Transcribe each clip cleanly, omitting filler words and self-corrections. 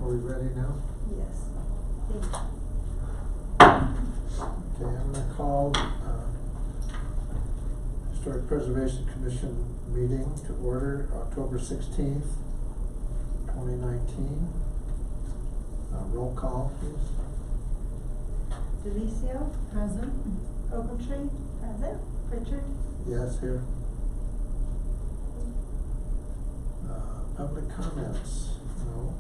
Are we ready now? Yes. Thank you. Okay, I'm gonna call, Historic Preservation Commission meeting to order, October 16th, 2019. Roll call, please. Delicio? Present. Ogletree? Present. Pritchard? Yes, here. Public comments? No.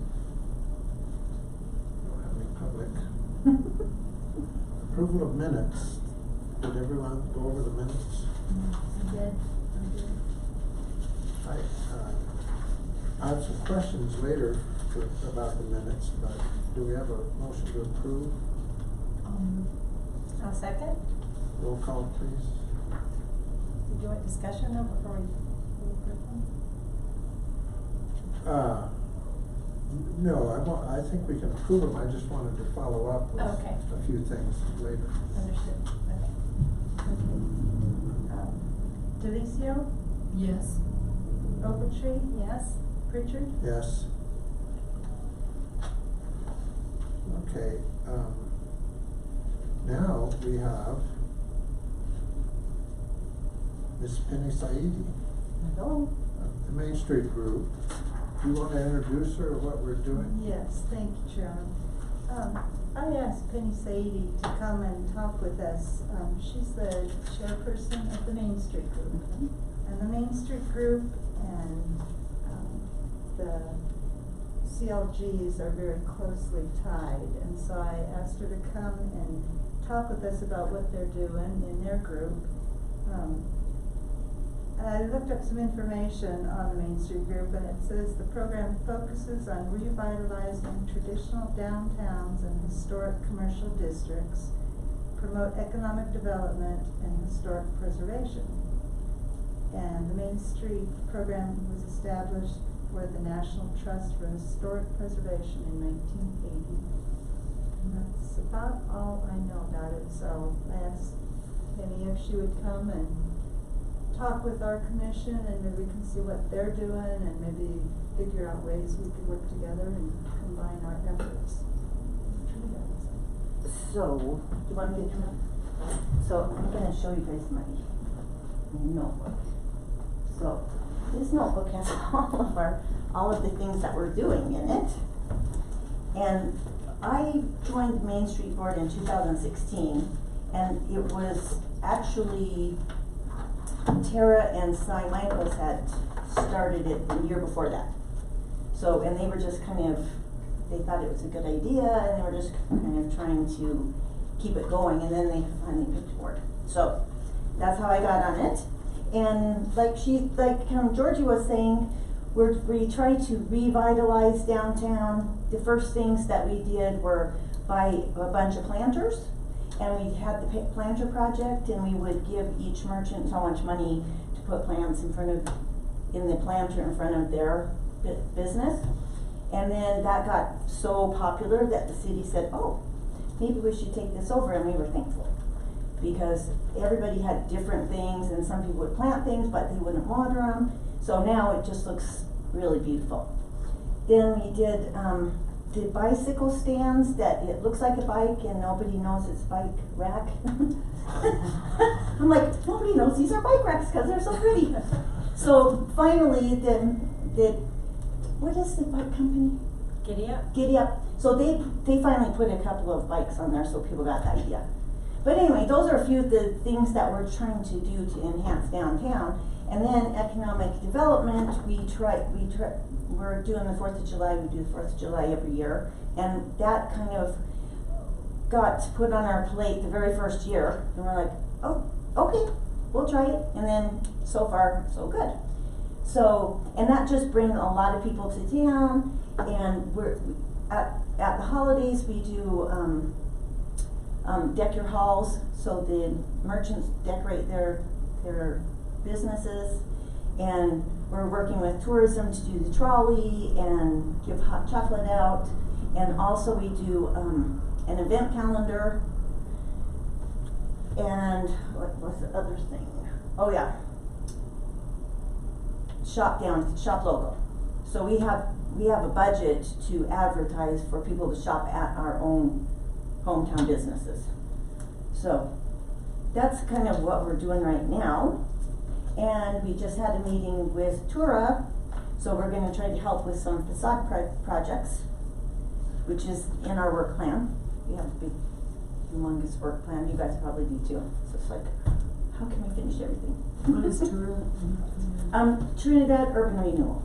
Don't have any public. Approval of minutes. Did everyone go over the minutes? I did. I have some questions later about the minutes, but do we have a motion to approve? I'll second. Roll call, please. Did you want discussion though before we approve them? No, I think we can approve them, I just wanted to follow up with Okay. a few things later. Understood. Okay. Delicio? Yes. Ogletree? Yes. Pritchard? Yes. Okay, now we have Miss Penny Saidi, Hello. the Main Street Group. Do you want to introduce her or what we're doing? Yes, thank you, Chairman. I asked Penny Saidi to come and talk with us. She's the chairperson of the Main Street Group. And the Main Street Group and the CLGs are very closely tied. And so I asked her to come and talk with us about what they're doing in their group. I looked up some information on the Main Street Group, and it says the program focuses on revitalizing traditional downtowns and historic commercial districts, promote economic development and historic preservation. And the Main Street program was established for the National Trust for Historic Preservation in 1980. And that's about all I know about it, so I asked Penny if she would come and talk with our commission, and maybe we can see what they're doing and maybe figure out ways we could work together and combine our efforts. So, do you want me to come? So, I'm gonna show you guys my notebook. So, this notebook has all of the things that we're doing in it. And I joined the Main Street Board in 2016, and it was actually Tara and Cy Michaels had started it the year before that. So, and they were just they thought it was a good idea, and they were just kind of trying to keep it going, and then they finally picked a board. So, that's how I got on it. And like Georgie was saying, we try to revitalize downtown. The first things that we did were buy a bunch of planters. And we had the planter project, and we would give each merchant so much money to put plants in the planter in front of their business. And then that got so popular that the city said, oh, maybe we should take this over, and we were thankful. Because everybody had different things, and some people would plant things, but they wouldn't water them. So now it just looks really beautiful. Then we did the bicycle stands that it looks like a bike and nobody knows it's bike rack. I'm like, nobody knows these are bike racks because they're so pretty. So finally, what is the bike company? Giddy Up. Giddy Up. So they finally put a couple of bikes on there so people got the idea. But anyway, those are a few of the things that we're trying to do to enhance downtown. And then economic development, we're doing the 4th of July, we do the 4th of July every year. And that kind of got put on our plate the very first year. And we're like, oh, okay, we'll try it. And then so far, so good. So, and that just brings a lot of people to town. And we're, at the holidays, we do deck your halls. So the merchants decorate their businesses, and we're working with tourism to do the trolley and give hot chocolate out, and also we do an event calendar, and what was the other thing? Oh yeah, shop logo. So we have we have a budget to advertise for people to shop at our own hometown businesses. So, that's kind of what we're doing right now. And we just had a meeting with Tura, so we're gonna try to help with some facade projects, which is in our work plan. We have a big, humongous work plan, you guys probably do too. So it's like, how can we finish everything? What is Tura? Trinidad Urban Renewal.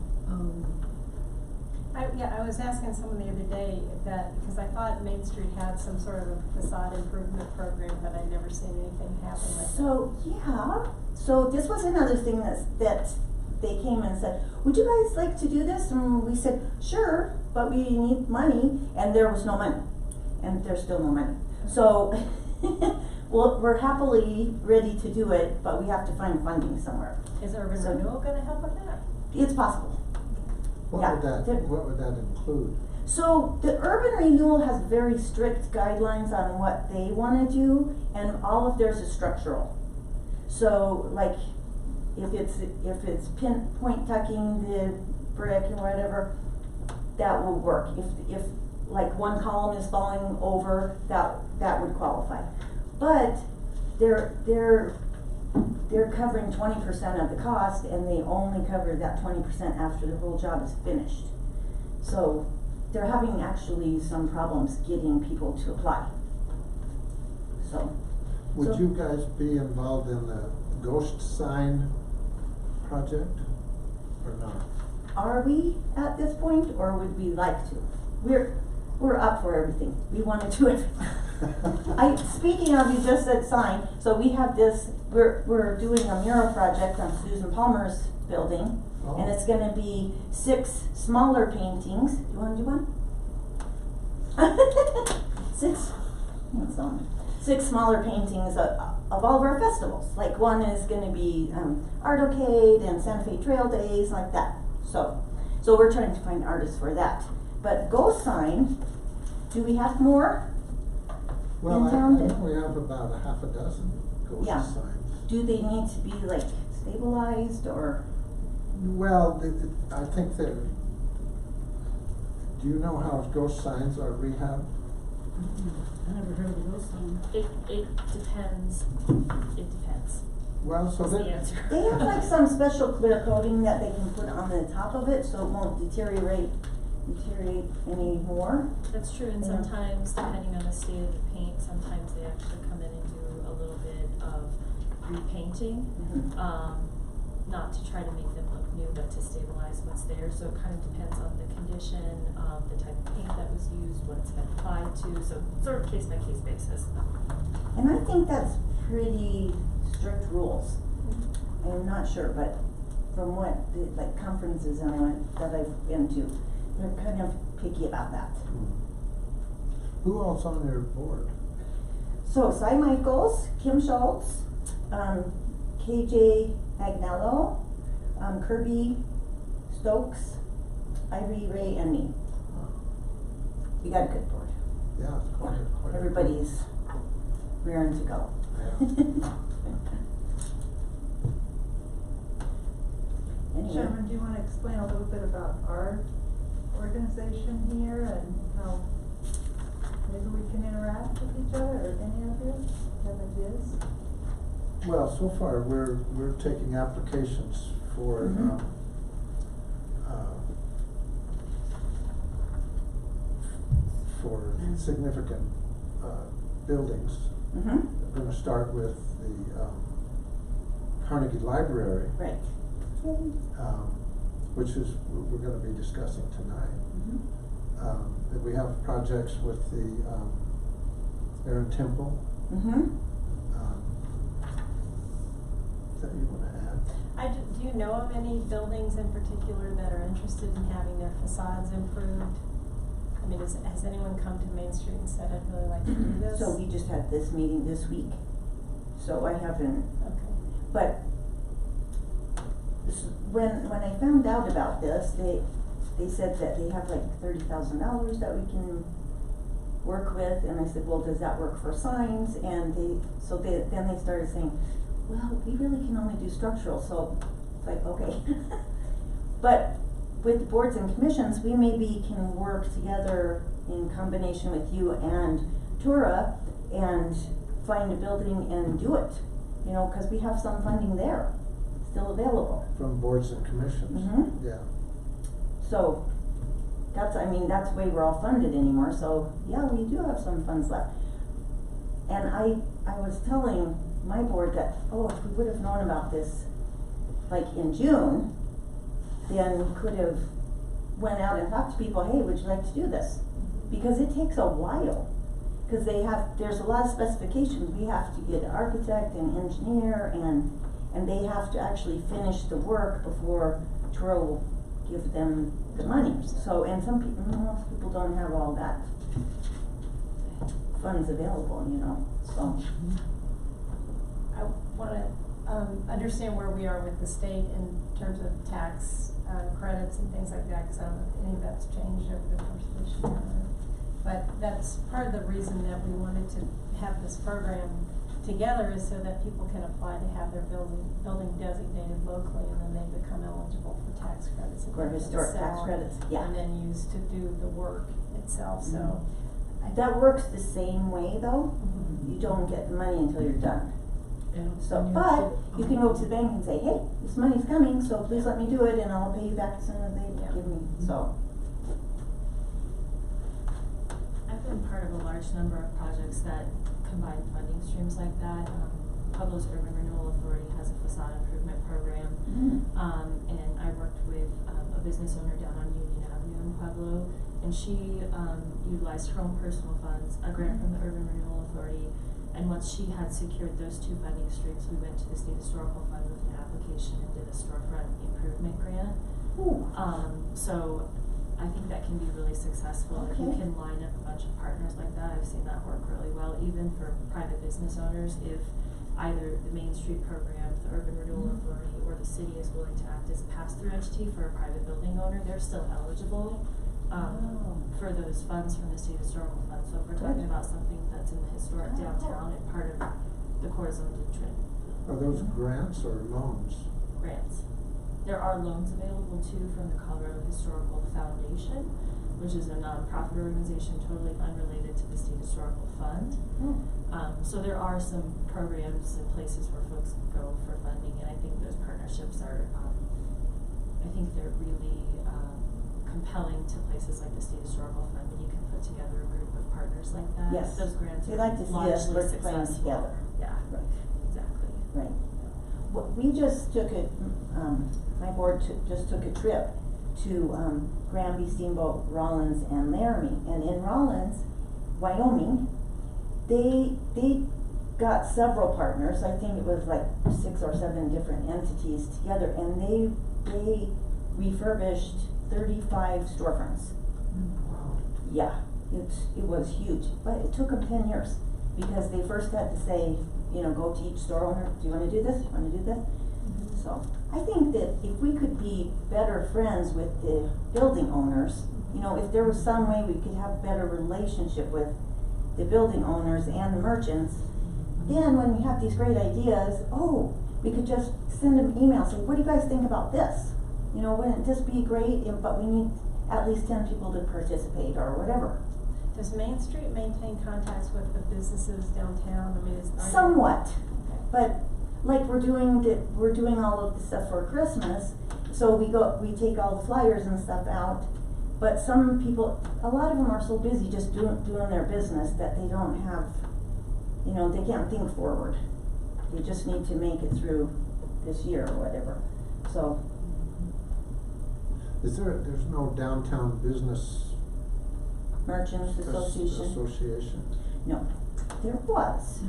I was asking someone the other day that, because I thought Main Street had some sort of a facade improvement program, but I'd never seen anything happen like that. So, yeah, so this was another thing that they came and said, would you guys like to do this? And we said, sure, but we need money, and there was no money, and there's still no money. So, well, we're happily ready to do it, but we have to find funding somewhere. Is Urban So- Renewal gonna help with that? It's possible. What Yeah, what would that include? So the urban renewal has very strict guidelines on what they wanna do, and all of theirs is structural. So like, if it's point tucking the brick and whatever, that will work. If like one column is falling over, that would qualify. But they're covering 20% of the cost, and they only cover that 20% after the whole job is finished. So they're having actually some problems getting people to apply. So. Would so- you guys be involved in the ghost sign project or not? Are we at this point, or would we like to? We're up for everything. We wanna do everything. Speaking of, you just said sign, so we have this, we're doing a mural project on Susan Palmer's building, Oh. and it's gonna be 6 smaller paintings. You wanna do one? 6? What's on? 6 smaller paintings of all of our festivals. Like one is gonna be Artocade and Santa Fe Trail Days, like that. So we're trying to find artists for that. But ghost sign, do we have more? Well, I town? know we have about a half a dozen ghost Yeah. signs. Do they need to be like stabilized or? Well, I think that, do you know how ghost signs are rehabbed? I never heard of those songs. It depends. It depends. Well, so Is the that, answer. They have like some special clear coating that they can put on the top of it so it won't deteriorate anymore. That's true, and Yeah. sometimes, depending on the state of the paint, sometimes they actually come in and do a little bit of repainting. Not to try to make them look new, but to stabilize what's there. So it kind of depends on the condition, the type of paint that was used, what it's been applied to, so sort of case by case basis. And I think that's pretty strict rules. I'm not sure, but from what the like conferences and that I've been to, they're kind of picky about that. who else on your board? So Cy Michaels, Kim Schultz, KJ Agnello, Kirby Stokes, Ivy Ray, and me. We got a good board. Yeah, it's quite a. Everybody's raring to go. Yeah. Anyway. Sherman, do you wanna explain a little bit about our organization here and how maybe we can interact with each other, or any of you have ideas? Well, so far, we're taking applications for, Mhm. for significant, buildings. Mm-hmm, We're gonna start with the, Carnegie Library, right. which is, we're gonna be discussing tonight. Mm-hmm. That we have projects with the, Aaron Temple, Mm-hmm. that you wanna add? Do you know of any buildings in particular that are interested in having their facades improved? I mean, has anyone come to Main Street and said, I'd really like to do this? So we just had this meeting this week, so I haven't, Okay. but when I found out about this, they said that they have like $30,000 that we can work with, and I said, well, does that work for signs? And then they started saying, well, we really can only do structural, so it's like, okay. But with boards and commissions, we maybe can work together in combination with you and Tura and find a building and do it. You know, cause we have some funding there, still available. From boards and commissions, Mhm. yeah. So, that's the way we're all funded anymore, so, yeah, we do have some funds left. And I was telling my board that, oh, if we would have known about this, like in June, then we could have went out and talked to people, hey, would you like to do this? Because it takes a while, cause there's a lot of specifications, we have to get an architect and engineer, and they have to actually finish the work before Turo will give them the money. So, and most people don't have all that funds available, you know, so. I wanna, understand where we are with the state in terms of tax, credits and things like that, cause I don't know if any of that's changed over the course of this year. But that's part of the reason that we wanted to have this program together, is so that people can apply to have their building designated locally, and then they become eligible for tax credits. that For they can historic tax sell credits, yeah. And then use to do the work itself, so. That works the same way though, Mhm. you don't get the money until you're done. And So, you but have to- you can go to the bank and say, hey, this money's coming, so please let me do it, and I'll pay you back as soon as they Yeah. give me, so. I've been part of a large number of projects that combine funding streams like that. Pueblo's Urban Renewal Authority has a facade improvement program. And I worked with a business owner down on Union Avenue in Pueblo, and she utilized her own personal funds, a grant from the Urban Renewal Authority, and once she had secured those two funding streams, we went to the State Historical Fund with an application and did a storefront improvement grant. Ooh. So I think that can be really successful. If you Okay. can line up a bunch of partners like that, I've seen that work really well, even for private business owners. If either the Main Street program, the Urban Renewal Authority, or the city is willing to act as a pass-through entity for a private building owner, they're still eligible for those funds from the State Historical Fund. So if we're talking about something that's in the historic downtown and part of the core zone of Trinidad. Are those grants or loans? Grants. There are loans available too from the Colorado Historical Foundation, which is a nonprofit organization totally unrelated to the State Historical Fund. So there are some programs and places where folks can go for funding, and I think those partnerships are, I think they're really compelling to places like the State Historical Fund, when you can put together a group of partners like that. Yes. Those grants They are like to see us largely work successful. plans together. Yeah, Right. exactly. Right. Well, we just took my board just took a trip to Granby, Steamboat, Rollins, and Laramie. And in Rollins, Wyoming, they got several partners. I think it was like 6 or 7 different entities together, and they refurbished 35 storefronts. Wow. Yeah, it was huge, but it took them 10 years, because they first had to say, you know, go to each store owner, do you wanna do this, wanna do this? So, I think that if we could be better friends with the building owners, you know, if there was some way we could have a better relationship with the building owners and the merchants, then when we have these great ideas, we could just send them emails, say, what do you guys think about this? You know, wouldn't this be great, but we need at least 10 people to participate, or whatever. Does Main Street maintain contacts with the businesses downtown? I mean, Somewhat, but like we're doing all of the stuff for Christmas, so we take all the flyers and stuff out, but some people, a lot of them are so busy just doing their business that they don't have, you know, they can't think forward. They just need to make it through this year or whatever, so. There's no downtown business Merchants Association? No, there was.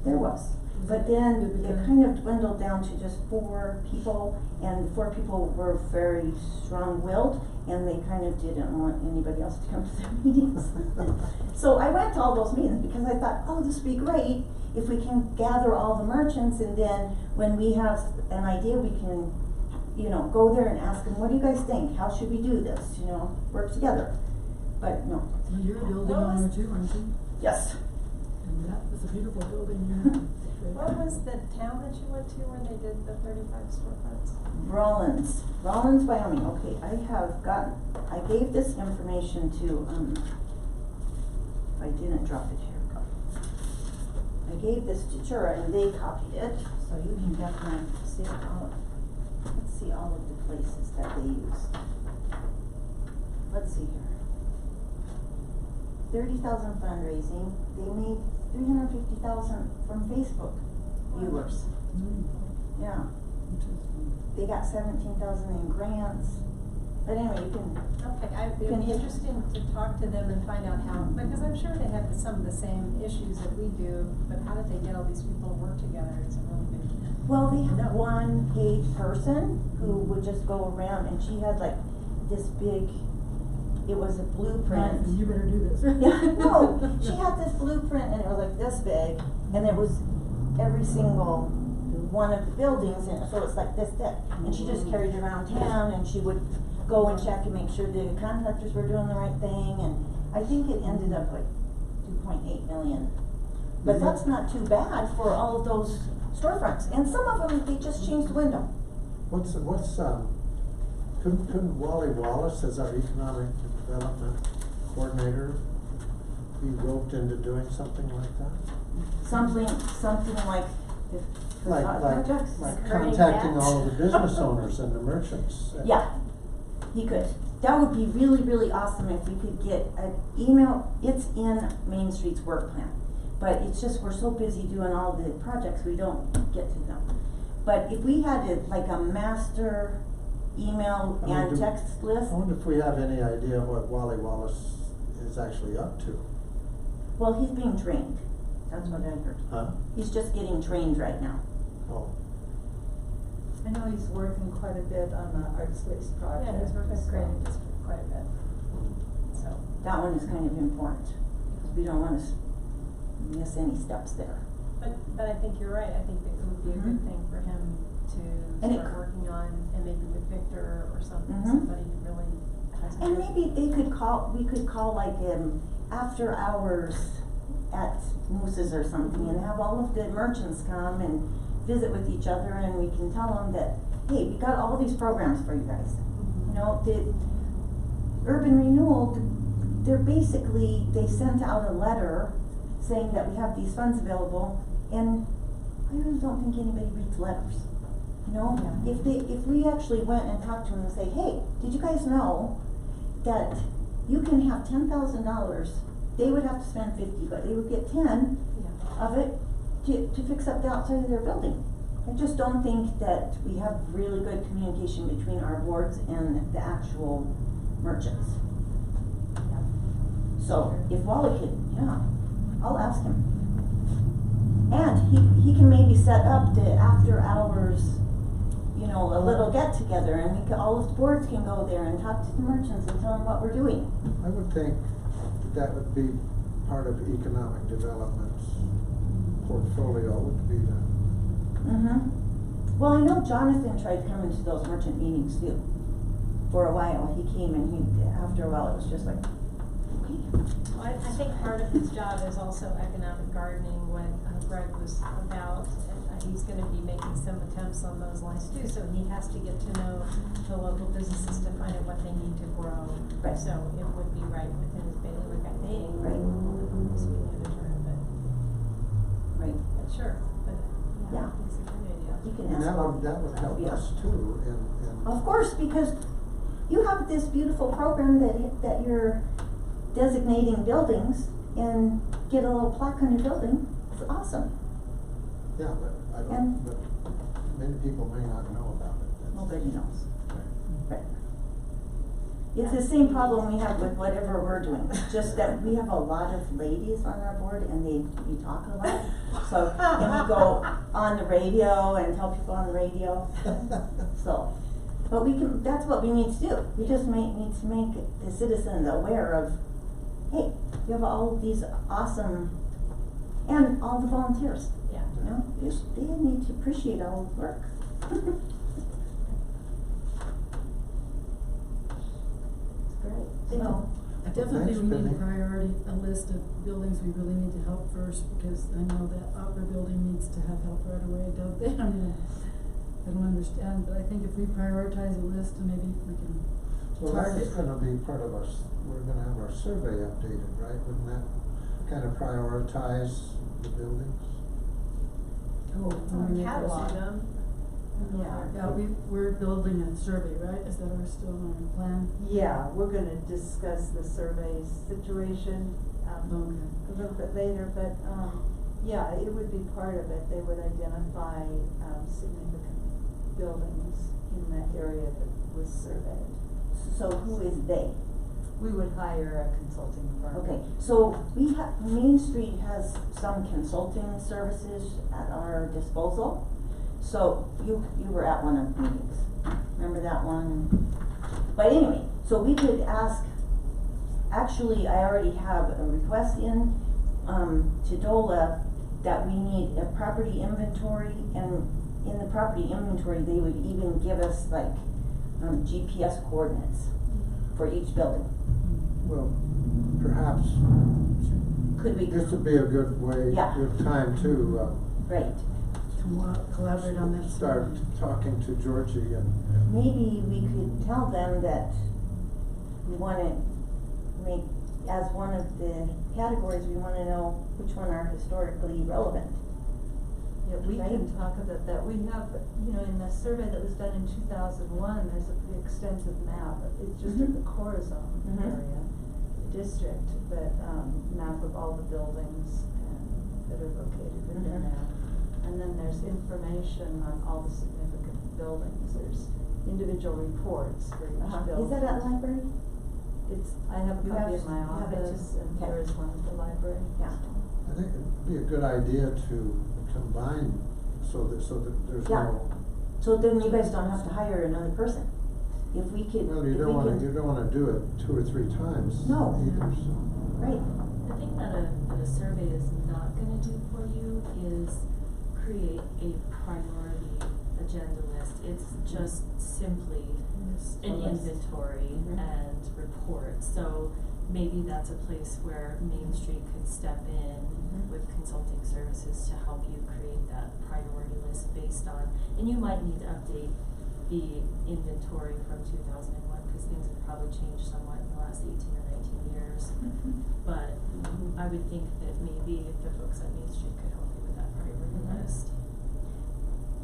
There was, but then it kind of dwindled down to just 4 people, and 4 people were very strong-willed, and they kind of didn't want anybody else to come to their meetings. So I went to all those meetings because I thought, this would be great if we can gather all the merchants, and then when we have an idea, we can, you know, go there and ask them, what do you guys think? How should we do this? You know, work together. But no. Well, you're a building What was- owner too, aren't you? Yes. And that was a beautiful building you have. What was the town that you went to where they did the 35 storefronts? Rollins, Wyoming, okay, I gave this information to, if I didn't drop it here, I gave this to Chura and they copied it, so you can definitely see it all. Let's see all of the places that they used. Let's see here. 30,000 fundraising, they made 350,000 from Facebook viewers. Yeah, they got 17,000 in grants, but anyway, you can, Okay, it Can would be you- interesting to talk to them and find out how, because I'm sure they have some of the same issues that we do, but how did they get all these people to work together? It's a really good. well, they had one paid person who would just go around and she had like this big, it was a blueprint. You better do this. Yeah, no, she had this blueprint and it was like this big, and it was every single one of the buildings, and so it's like this thick. And she just carried it around town, and she would go and check and make sure the contractors were doing the right thing, and I think it ended up like 2.8 million. But Mhm. that's not too bad for all of those storefronts, and some of them, they just changed the window. Couldn't Wally Wallace, as our economic development coordinator, be roped into doing something like that? Something like the Like projects. Herding contacting cats. all of the business owners and the merchants. Yeah, he could. That would be really, really awesome if we could get an email. It's in Main Street's work plan, but it's just, we're so busy doing all the projects, we don't get to them. But if we had like a master email I wonder- and text list, I wonder if we have any idea what Wally Wallace is actually up to, well, he's being trained. That's what I heard. huh? He's just getting trained right now. Oh, I know he's working quite a bit on the Art Space project. Yeah, he's worked with so- Granite District quite a bit, so. That one is kind of important, because we don't wanna miss any steps there. But I think you're right, I think that it would be a good Mhm. thing for him to And it start c- working on, and maybe with Victor or something, Mhm. somebody who really has. a And good- maybe we could call like, after hours at Moose's or something, and have all of the merchants come and visit with each other, and we can tell them that, hey, we got all these programs for you guys. You know, the urban renewal, they sent out a letter saying that we have these funds available, and I really don't think anybody reads letters. You know, Yeah. if we actually went and talked to them and say, hey, did you guys know that you can have $10,000, they would have to spend 50, but they would get 10 Yeah. of it to fix up the outside of their building. I just don't think that we have really good communication between our boards and the actual merchants. So if Wally could, yeah, I'll ask him. And he can maybe set up the after hours, you know, a little get together, and all of the boards can go there and talk to the merchants and tell them what we're doing. I would think that would be part of economic development's portfolio, would be the, Mm-hmm. Well, I know Jonathan tried coming to those merchant meetings too. For a while, he came and after a while, it was just like, okay. Well, I think part of his job is also economic gardening, what Greg was about, and he's gonna be making some attempts on those lines too, so he has to get to know the local businesses to find out what they need to grow. Right. So it would be right within his bailiwick, I think. Right. Speaking of the term, Right. but sure, but Yeah. yeah, it's a good idea. You can and ask. that would help Yeah. us too, in Of course, because you have this beautiful program that you're designating buildings and get a little plaque on your building. It's awesome. yeah, but And- but many people may not know about it. That's- Nobody knows. Right. Right. It's the same problem we have with whatever we're doing, just that we have a lot of ladies on our board and we talk a lot. So, and we go on the radio and tell people on the radio, so. But that's what we need to do. We just need to make the citizens aware of, hey, we have all of these awesome, and all the volunteers, Yeah. you know, they need to appreciate all the work. Great. I definitely thought Thanks, we need Penny. a priority, a list of buildings we really need to help first, because I know that opera building needs to have help right away, don't they? I mean, I don't understand, but I think if we prioritize a list, and maybe we can Well, target. that's gonna be part of we're gonna have our survey updated, right? Wouldn't that kind of prioritize the buildings? Oh, when we make our Catalog sur- them. Yeah, we're building a survey, right? Is that our still our plan? Yeah, we're gonna discuss the survey situation, Okay. a little bit later, but, yeah, it would be part of it. They would identify, significant buildings in that area that was surveyed. So who is they? We would hire a consulting firm. Okay, so Main Street has some consulting services at our disposal. So you were at one of the meetings, remember that one? But anyway, so we could ask, actually, I already have a request in, to DOLA that we need a property inventory, and in the property inventory, they would even give us like, GPS coordinates for each building. Well, perhaps Could we? this would be a good way, Yeah. good time to, Right. Collaborate on that. start survey. talking to Georgie and Maybe we could tell them that we wanna make, as one of the categories, we wanna know which one are historically relevant. Yeah, we Right. can talk about that. We have, you know, in the survey that was done in 2001, there's a pretty extensive map. It's just in the Corazon Mhm. area, district, but, map of all the buildings that are located within Mhm. that. And then there's information on all the significant buildings. There's individual reports for each building. Is that at library? I have a You copy have- in my you have it too? office, and Okay. there is one at the library. Yeah. I think it'd be a good idea to combine so that there's Yeah. no, So then you guys don't have to hire another person. If we could, well, if you we don't can. wanna do it 2 or 3 times No. either, so. Right, The thing that a survey is not gonna do for you is create a priority agenda list. It's just simply an A list. inventory Mhm. and report. So maybe that's a place where Main Street could step in Mhm. with consulting services to help you create that priority list based on, and you might need to update the inventory from 2001, because things have probably changed somewhat in the last 18 or 19 years. But I would think that maybe the folks at Main Street could help you with that priority list.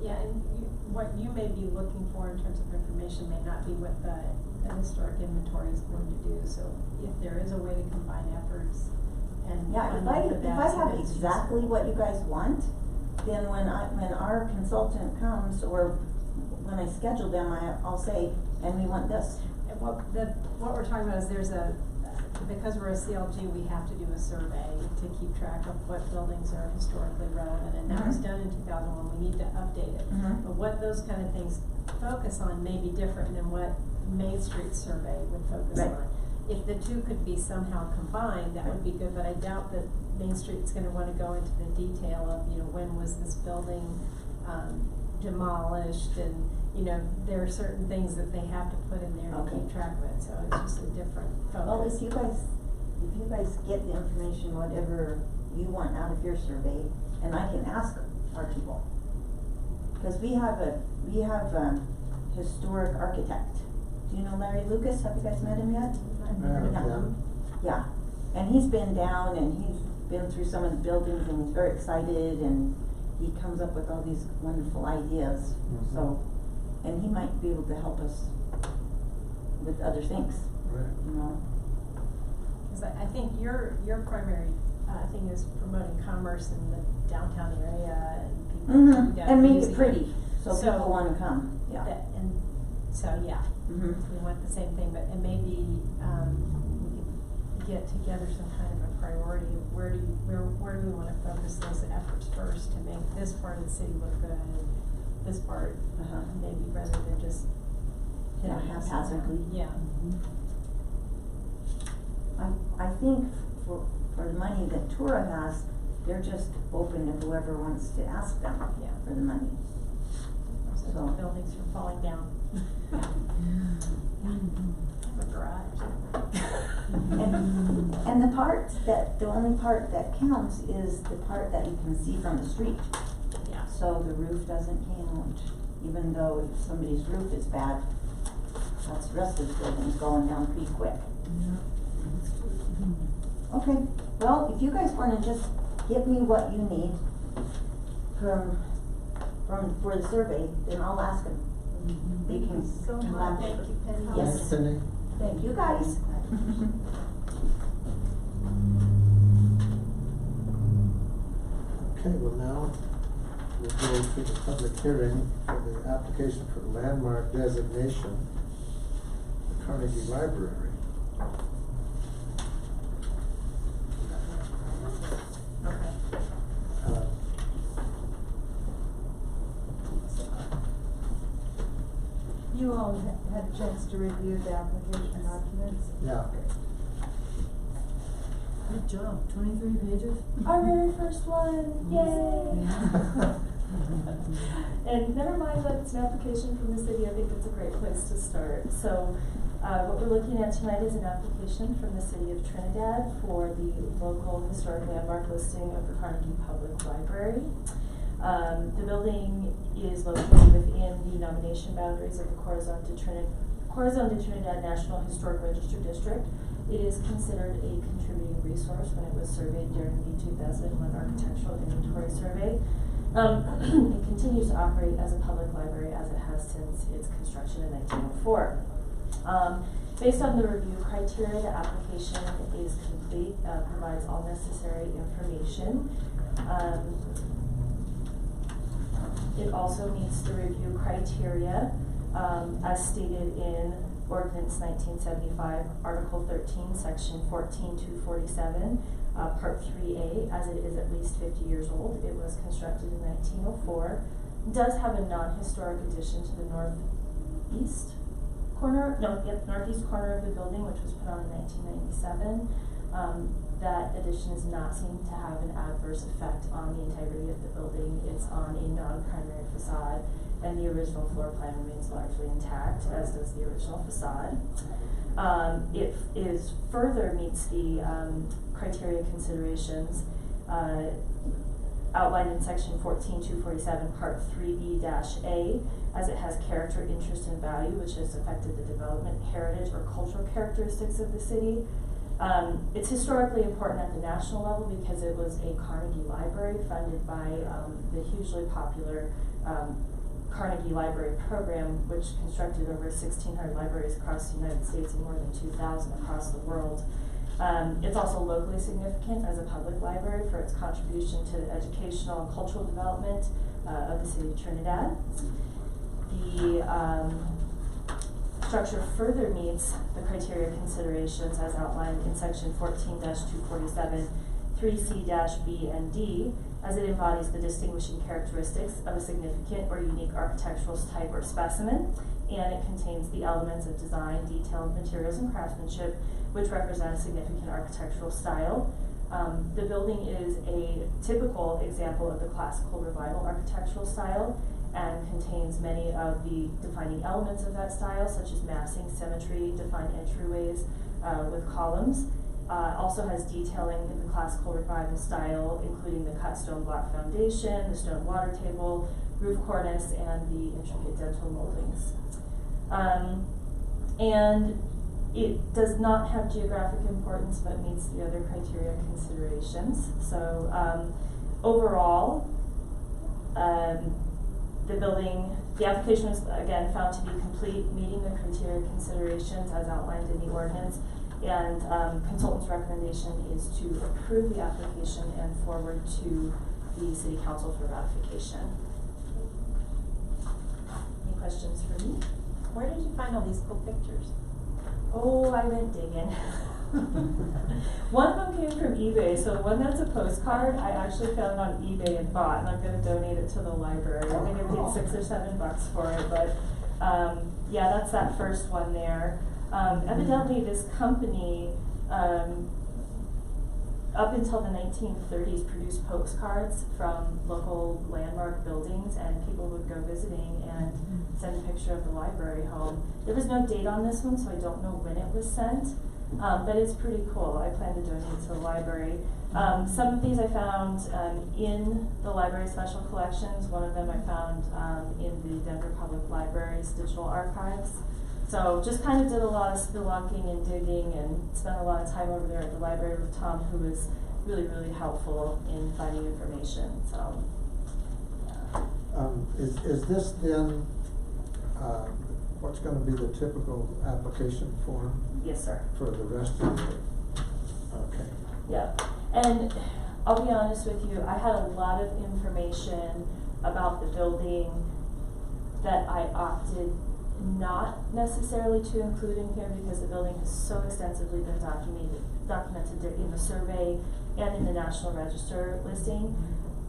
Yeah, and what you may be looking for in terms of information may not be what the historic inventory is going to do, so if there is a way to combine efforts and. yeah, if I have exactly what you guys want, then when our consultant comes, or when I schedule them, I'll say, and we want this. And what we're talking about is because we're a CLG, we have to do a survey to keep track of what buildings are historically relevant, and that was Mhm. done in 2001, we need to update it. Mhm. But what those kind of things focus on may be different than what Main Street survey would focus Right. on. If the two could be somehow combined, that would be good, but I doubt that Main Street's gonna wanna go into the detail of, you know, when was this building, demolished, and, you know, there are certain things that they have to put in there to Okay. keep track of it, so it's just a different focus. Well, if you guys get the information, whatever you want out of your survey, and I can ask our people. Cause we have a historic architect. Do you know Larry Lucas? Have you guys met him yet? Yeah. Yeah, and he's been down and he's been through some of the buildings and he's very excited, and he comes up with all these wonderful ideas, Mhm. so, and he might be able to help us with other things, Right. you know? Cause I think your primary, thing is promoting commerce in the downtown area and people coming down. And make using it pretty, so So- people wanna come, yeah. And so, yeah, Mhm. we want the same thing, but, and maybe, we could get together some kind of a priority of where do we wanna focus those efforts first to make this part of the city look good, and this part, Uh-huh. maybe rather than just hit Yeah, a house. haphazardly. Yeah. I think for the money that Tura has, they're just open to whoever wants to ask them Yeah. for the money. So So- the buildings from falling down. Mhm. A garage. And the part that, the only part that counts is the part that you can see from the street. Yeah. So the roof doesn't count, even though if somebody's roof is bad, that's the rest of the building's going down pretty quick. Yeah, that's true. Okay, well, if you guys wanna just give me what you need for the survey, then I'll ask them. They can So much. collaborate. Thank you, Penny. Yes. Thanks, Penny. Thank you, guys. Okay, well now, we'll go to the public hearing for the application for landmark designation, the Carnegie Library. Okay. Uh, You all had a chance to review the application documents? Yeah, Good job, 23 pages? Our very first one, yay! And never mind that it's an application from the city, I think it's a great place to start. So, what we're looking at tonight is an application from the city of Trinidad for the local historic landmark listing of the Carnegie Public Library. The building is located within the nomination boundaries of the Corazon de Trinidad National Historic Register District. It is considered a contributing resource when it was surveyed during the 2001 Architectural Inventory Survey. It continues to operate as a public library as it has since its construction in 1904. Based on the review criteria, the application is complete, provides all necessary information. It also meets the review criteria as stated in Ordinance 1975, Article 13, Section 14-247, Part 3A, as it is at least 50 years old. It was constructed in 1904. It does have a non-historic addition to the northeast corner of the building, which was put on in 1997. That addition is not seen to have an adverse effect on the integrity of the building. It's on a non-primary facade, and the original floor plan remains largely intact, as does the original facade. It is further meets the criteria considerations outlined in Section 14-247, Part 3B-A, as it has character, interest, and value, which has affected the development, heritage, or cultural characteristics of the city. It's historically important at the national level because it was a Carnegie Library funded by the hugely popular Carnegie Library program, which constructed over 1,600 libraries across the United States and more than 2,000 across the world. It's also locally significant as a public library for its contribution to the educational and cultural development of the city of Trinidad. The structure further meets the criteria considerations as outlined in Section 14-247, 3C-B and D, as it embodies the distinguishing characteristics of a significant or unique architectural type or specimen, and it contains the elements of design, detail, materials, and craftsmanship which represent a significant architectural style. The building is a typical example of the classical revival architectural style and contains many of the defining elements of that style, such as massing, symmetry, defined entryways with columns. Also has detailing in the classical revival style, including the cut stone block foundation, the stone water table, roof cornice, and the intricate dentil moldings. And it does not have geographic importance, but meets the other criteria considerations. So overall, the application was again found to be complete, meeting the criteria considerations as outlined in the ordinance, and consultant's recommendation is to approve the application and forward to the City Council for ratification. Any questions for me? Where did you find all these cool pictures? Oh, I went digging. One of them came from eBay, so one that's a postcard I actually found on eBay and bought, and I'm going to donate it to the library. I think I paid $6 or $7 for it, but yeah, that's that first one there. Evidently, this company, up until the 1930s, produced postcards from local landmark buildings, and people would go visiting and send a picture of the library home. There was no date on this one, so I don't know when it was sent. But it's pretty cool. I plan to donate to the library. Some of these I found in the library special collections. One of them I found in the Denver Public Library's digital archives. So just kind of did a lot of spelunking and digging and spent a lot of time over there at the library with Tom, who was really, really helpful in finding information. So, yeah. Is this then, what's gonna be the typical application form Yes, sir. for the rest of the, okay. Yeah, and I'll be honest with you, I had a lot of information about the building that I opted not necessarily to include in here because the building has so extensively been documented in the survey and in the National Register listing.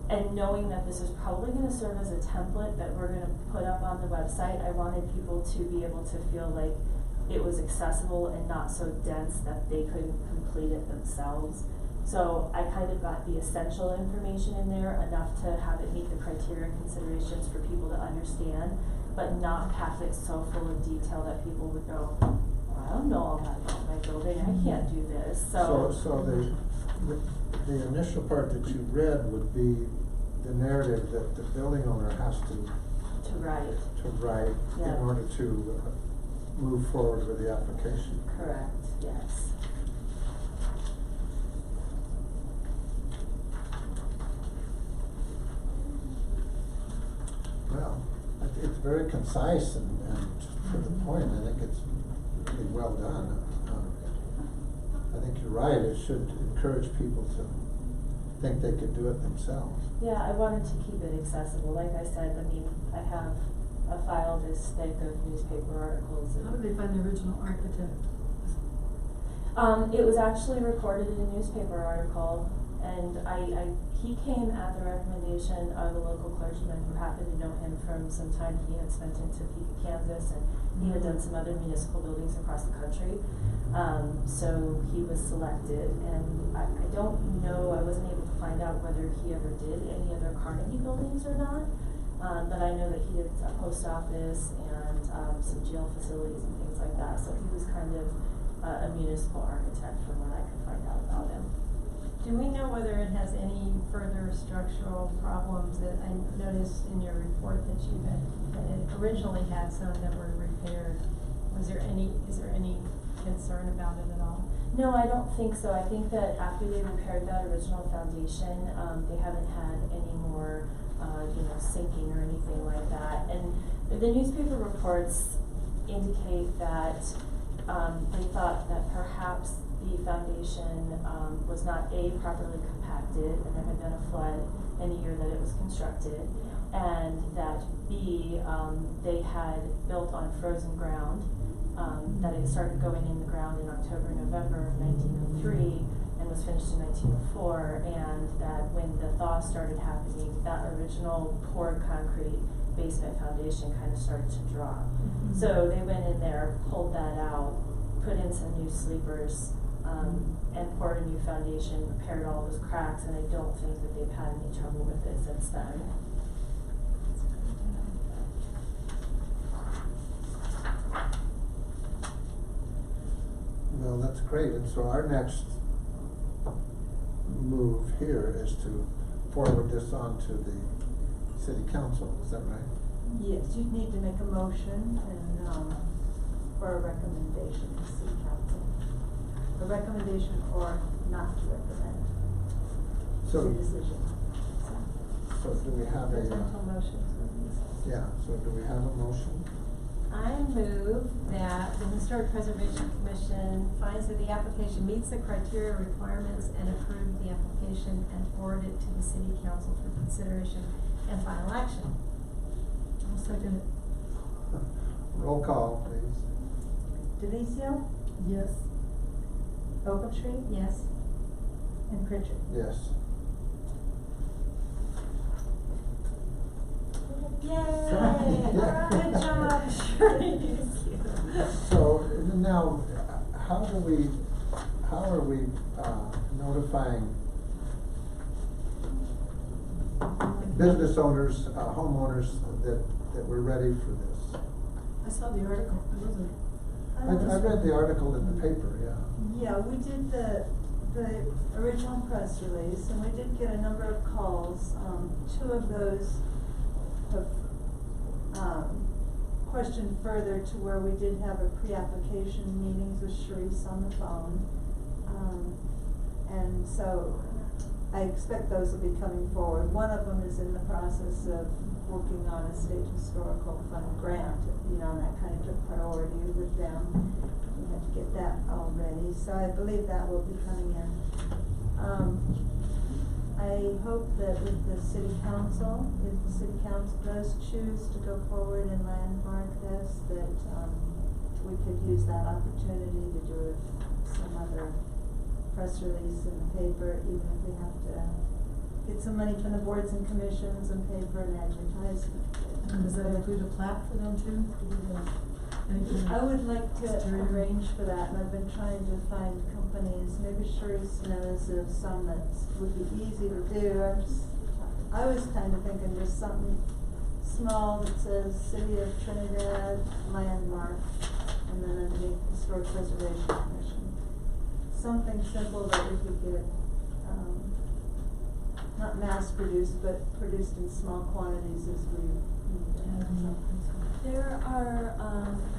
And knowing that this is probably gonna serve as a template that we're gonna put up on the website, I wanted people to be able to feel like it was accessible and not so dense that they couldn't complete it themselves. So I kind of got the essential information in there, enough to have it meet the criteria and considerations for people to understand, but not pack it so full of detail that people would go, well, I don't know all that about my building, I can't do this, so. So the initial part that you read would be the narrative that the building owner has To write, to write Yeah. in order to move forward with the application. correct, yes. Well, it's very concise and to the point. I think it's really well done. I think you're right, it should encourage people to think they could do it themselves. Yeah, I wanted to keep it accessible, like I said, I mean, I have a file this thick of newspaper articles and. How did they find the original architect? It was actually reported in a newspaper article, and he came at the recommendation of a local clergyman who happened to know him from some time he had spent in Topeka, Kansas, and he had done some other municipal buildings across the country. So he was selected, and I don't know, I wasn't able to find out whether he ever did any other Carnegie buildings or not. But I know that he did a post office and some jail facilities and things like that, so he was kind of a municipal architect from what I could find out about him. Do we know whether it has any further structural problems? That I noticed in your report that you had, that it originally had some that were repaired. Is there any concern about it at all? No, I don't think so. I think that after they repaired that original foundation, they haven't had any more, sinking or anything like that. And the newspaper reports indicate that they thought that perhaps the foundation was not A, properly compacted, and there had been a flood in the year that it was constructed, and that B, they had built on frozen ground, that it started going in the ground in October, November of 1903, and was finished in 1904, and that when the thaw started happening, that original poured concrete basement foundation kind of started to drop. So they went in there, pulled that out, put in some new sleepers, and poured a new foundation, repaired all those cracks, and I don't think that they've had any trouble with it since then. Well, that's great, and so our next move here is to forward this on to the city council, is that right? Yes, you'd need to make a motion and, for a recommendation to city council. A recommendation or not to recommend. So, It's a decision. so do we have Potential a, motions. so do we have a motion? I move that the Historic Preservation Commission finds that the application meets the criteria requirements and approve the application and forward it to the city council for consideration and final action. I'll second it. Roll call, please. Delicio, Yes. Ogletree, Yes. and Pritchard. Yes. Yay! Yeah. Good job, Shirley. So now, how are we notifying business owners, homeowners that we're ready for this? I saw the article. It was I read the article in the paper, yeah. Yeah, we did the original press release, and we did get a number of calls. Two of those have, questioned further to where we did have a pre-application meetings with Sharice on the phone. And so I expect those will be coming forward. One of them is in the process of working on a state historical fund grant, and that kind of took priority with them. We had to get that all ready, so I believe that will be coming in. I hope that with the city council, if the city council does choose to go forward and landmark this, that, we could use that opportunity to do some other press release in the paper, even if we have to get some money from the boards and commissions and pay for an advertisement. And does that include a plaque for them too? I would like to exterior? arrange for that, and I've been trying to find companies, maybe Sharice knows of some that would be easy to do. I was kind of thinking just something small that says City of Trinidad landmark, and then underneath Historic Preservation Commission. Something simple that we could get, not mass produced, but produced in small quantities as we need to have something. There are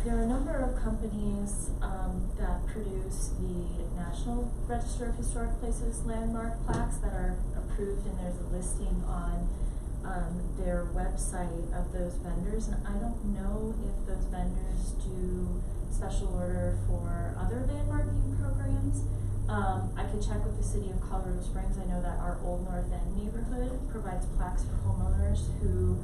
a number of companies that produce the National Register of Historic Places landmark plaques that are approved, and there's a listing on their website of those vendors. And I don't know if those vendors do special order for other landmarking programs. I could check with the city of Colorado Springs. I know that our Old North End neighborhood provides plaques for homeowners who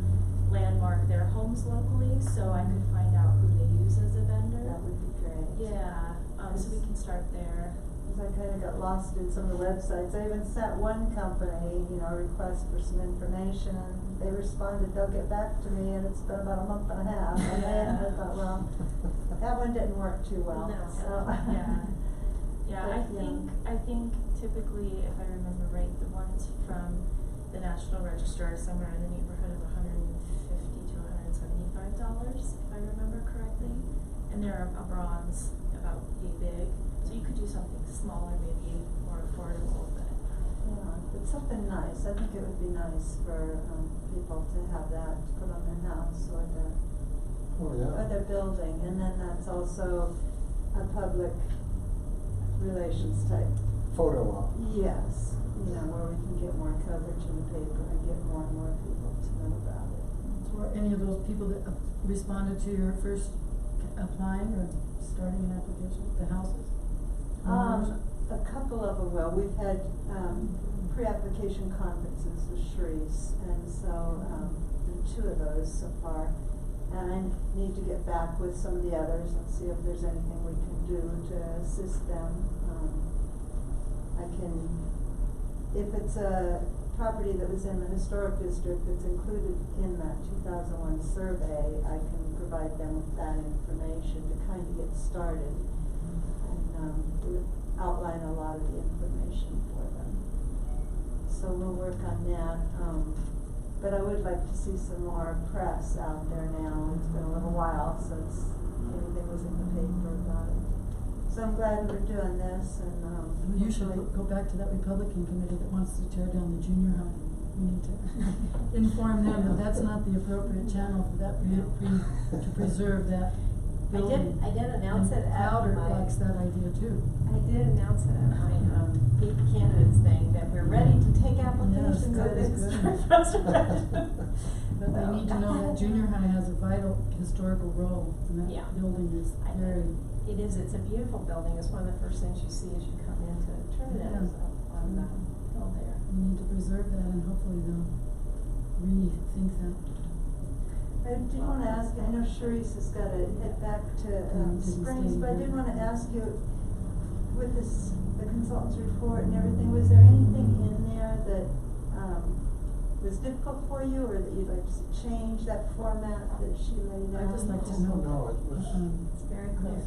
landmark their homes locally, so I could find out who they use as a vendor. That would be great. Yeah, so we can start there. Because I kind of got lost in some of the websites. I even sent one company, a request for some information, and they responded, they'll get back to me, and it's been about a month and a half. And then I thought, well, that one didn't work too well, No, so. Yeah, I think typically, if I remember right, the ones from the National Register are somewhere in the neighborhood of $150 to $175, if I remember correctly. And they're a bronze, about yay big. So you could do something smaller, maybe more affordable, but. Yeah, but something nice. I think it would be nice for people to have that to put on their house or their building. And then that's also a public relations type. Photo op. Yes, where we can get more coverage in the paper and get more and more people to know about it. Were any of those people that responded to your first applying or starting an application, the houses? A couple of them will. We've had pre-application conferences with Sharice, and so two of those so far. And I need to get back with some of the others and see if there's anything we can do to assist them. If it's a property that was in the historic district that's included in that 2001 survey, I can provide them with that information to kind of get started. And it would outline a lot of the information for them. So we'll work on that. But I would like to see some more press out there now. It's been a little while since anything was in the paper about it. So I'm glad we're doing this, and You should go back to that Republican committee that wants to tear down the junior high. We need to inform them that that's not the appropriate channel for that, to preserve that building. I did announce it at Crowder my. likes that idea too. I did announce it at my paper candidates thing that we're ready to take applications Yes, of this good. preservation. But they need to know that junior high has a vital historical role, and that Yeah. building is very. It is. It's a beautiful building. It's one of the first things you see as you come into Trinidad. Is up on that hill there. We need to preserve that, and hopefully they'll rethink that. I did want to ask, I know Sharice has got to head back to Didn't Springs, stay but I here. did want to ask you, with the consultant's report and everything, was there anything in there that was difficult for you, or that you'd like to change that format that she laid out? I'd just like to know. No, it was, It's very clear.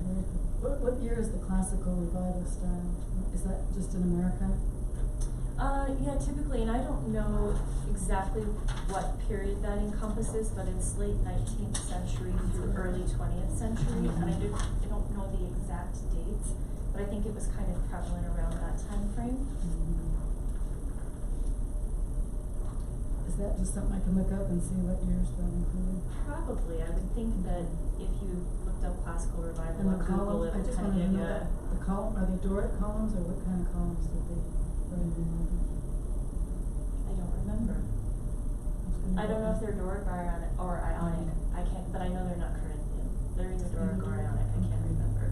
What year is the classical revival style? Is that just in America? Yeah, typically, and I don't know exactly what period that encompasses, but it's late 19th century through early 20th century, and I don't know the exact dates, but I think it was kind of prevalent around that time frame. Is that just something I can look up and see what years that included? Probably, I would think that if you looked up classical revival And on the Google, columns, it I would just kind of wanted to give know you that, the column, are they Doric columns or what kind of columns did they write in? I don't remember. I don't know if they're Doric or Ionic. I can't, but I know they're not Corinthian. They're either Doric or Ionic. I can't remember.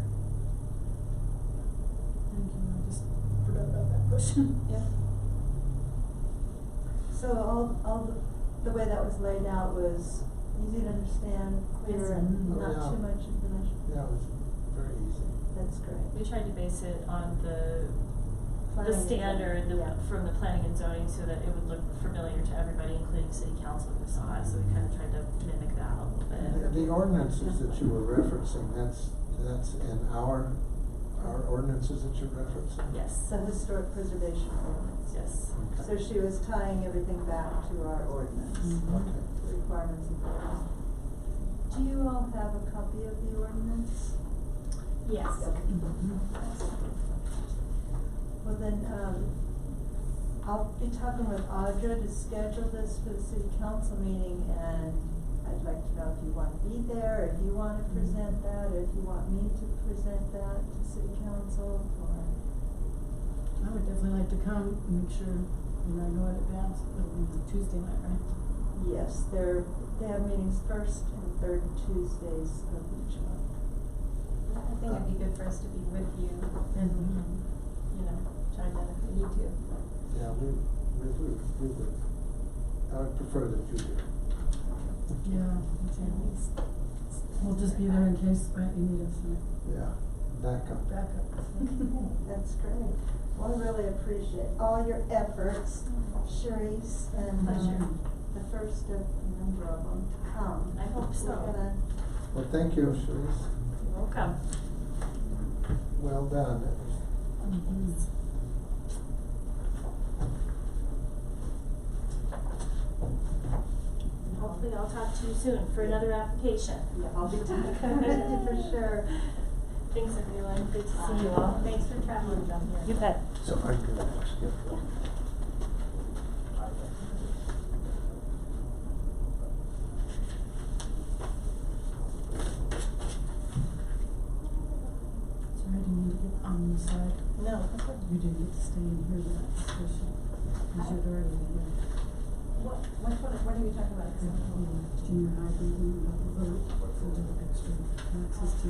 Thank you, I just forgot about that question. Yeah. So all the way that was laid out was easy to understand, clear, and Oh, not yeah. too much information. Yeah, it was very easy. That's great. We tried to base it on the Planning and standard zoning, yeah. from the planning and zoning so that it would look familiar to everybody, including city council who saw it. So we kind of tried to mimic that a little bit. The ordinances that you were referencing, that's in our ordinances that you're referencing? Yes. The historic preservation ordinance. Yes. So she was tying everything back to our ordinance, Okay. the requirements of the ordinance. Do you all have a copy of the ordinance? Yes. Well then, I'll be talking with Audra to schedule this for the city council meeting, and I'd like to know if you want to be there, if you want to present that, or if you want me to present that to city council, or. I would definitely like to come and make sure, I know in advance, it'll be Tuesday night, right? Yes, they have meetings first and third Tuesdays of each month. I think it'd be good for us to be with you and, chime in if we need to. Yeah, we would, I would prefer that you do. Yeah, okay. We'll just be there in case, right, you need us, right? Yeah, backup. Backup. That's great. Well, I really appreciate all your efforts, Sharice, and Pleasure. the first of a number of them to come. I hope so. We're gonna, Well, thank you, Sharice. You're welcome. Well done. And hopefully I'll talk to you soon for another application. yeah, I'll be talking with you for sure. Thanks, everyone. Good to see you all. Thanks for traveling down here. You bet. So I'm gonna skip. Sorry, I didn't mean to get on the side. No, that's okay. You didn't get to stay and hear that discussion, because you'd already been there. What are you talking about? Junior high building, vote for the extra taxes to.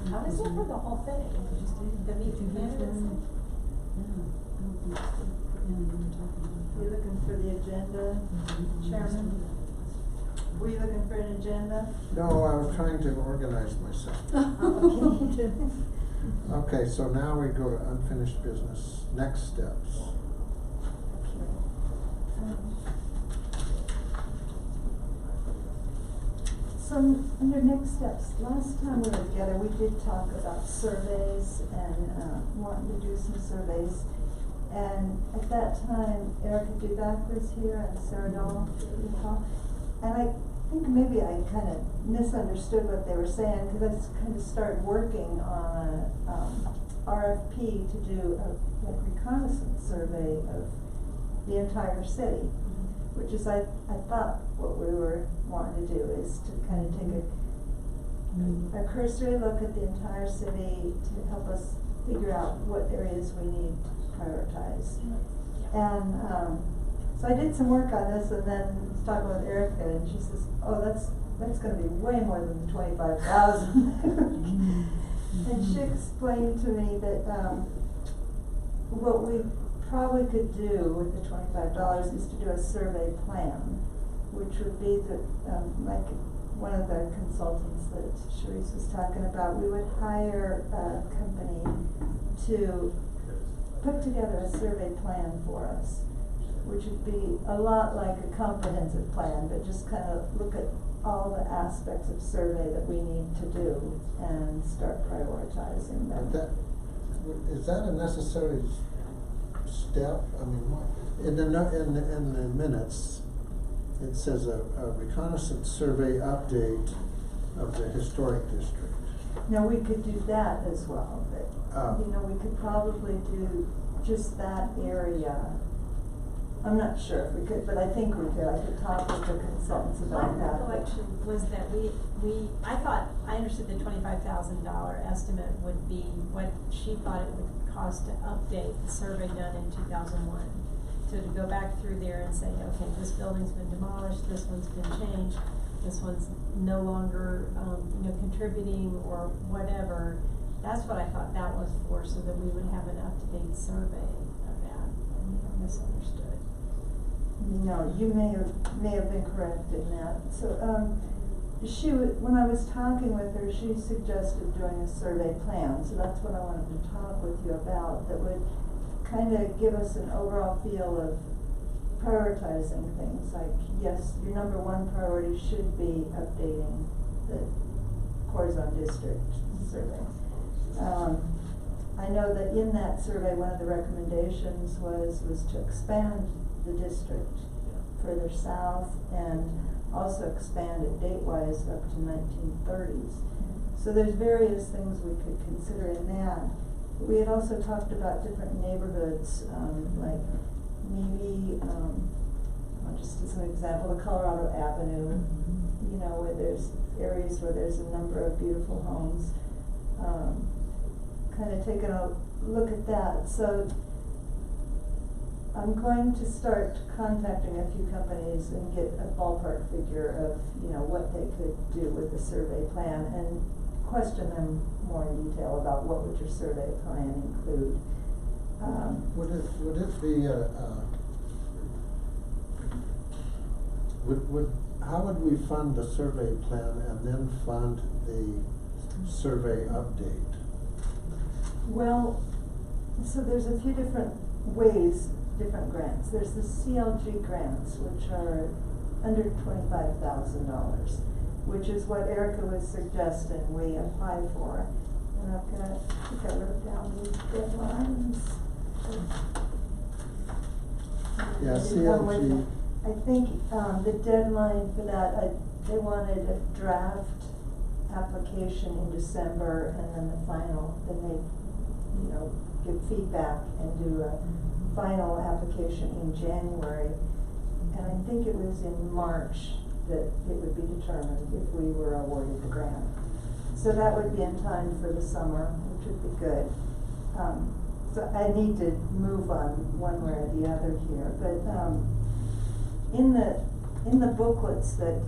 I was there for the whole thing. The meeting minutes. Yeah, I don't think so. Yeah, we were talking about You looking for the agenda, Chairman? Were you looking for an agenda? No, I was trying to organize myself. Okay. Okay, so now we go to unfinished business, next steps. So under next steps, last time we were together, we did talk about surveys and wanting to do some surveys. And at that time, Erica Duback was here and Sarah Dahl, if you recall. And I think maybe I kind of misunderstood what they were saying, because I kind of started working on a RFP to do a reconnaissance survey of the entire city, which is, I thought what we were wanting to do is to kind of take a cursory look at the entire city to help us figure out what areas we need to prioritize. And so I did some work on this, and then was talking with Erica, and she says, oh, that's gonna be way more than the 25,000. And she explained to me that what we probably could do with the $25 is to do a survey plan, which would be like one of the consultants that Sharice was talking about. We would hire a company to put together a survey plan for us, which would be a lot like a comprehensive plan, but just kind of look at all the aspects of survey that we need to do and start prioritizing them. Is that a necessary step? I mean, in the minutes, it says a reconnaissance survey update of the historic district. Now, we could do that as well, but, Oh. you know, we could probably do just that area. I'm not sure if we could, but I think we could. I could talk with the consultants My about that. recollection was that I understood the $25,000 estimate would be what she thought it would cost to update the survey done in 2001. So to go back through there and say, okay, this building's been demolished, this one's been changed, this one's no longer, contributing or whatever. That's what I thought that was for, so that we would have an up-to-date survey of that. I misunderstood. No, you may have been correct in that. So, when I was talking with her, she suggested doing a survey plan, so that's what I wanted to talk with you about, that would kind of give us an overall feel of prioritizing things, like, yes, your number one priority should be updating the Corazon District survey. I know that in that survey, one of the recommendations was to expand the district further south and also expand it date-wise up to 1930s. So there's various things we could consider in that. We had also talked about different neighborhoods, like maybe, just as an example, the Colorado Avenue, where there's areas where there's a number of beautiful homes. Kind of taking a look at that. So I'm going to start contacting a few companies and get a ballpark figure of, what they could do with the survey plan and question them more in detail about what would your survey plan include. Would it be how would we fund the survey plan and then fund the survey update? Well, so there's a few different ways, different grants. There's the CLG grants, which are under $25,000, which is what Erica was suggesting we apply for. And I think I wrote down these deadlines. Yeah, CLG. I think, the deadline for that, they wanted a draft application in December and then the final, then they, give feedback and do a final application in January. And I think it was in March that it would be determined if we were awarded the grant. So that would be in time for the summer, which would be good. So I need to move on one way or the other here, but, in the booklets that,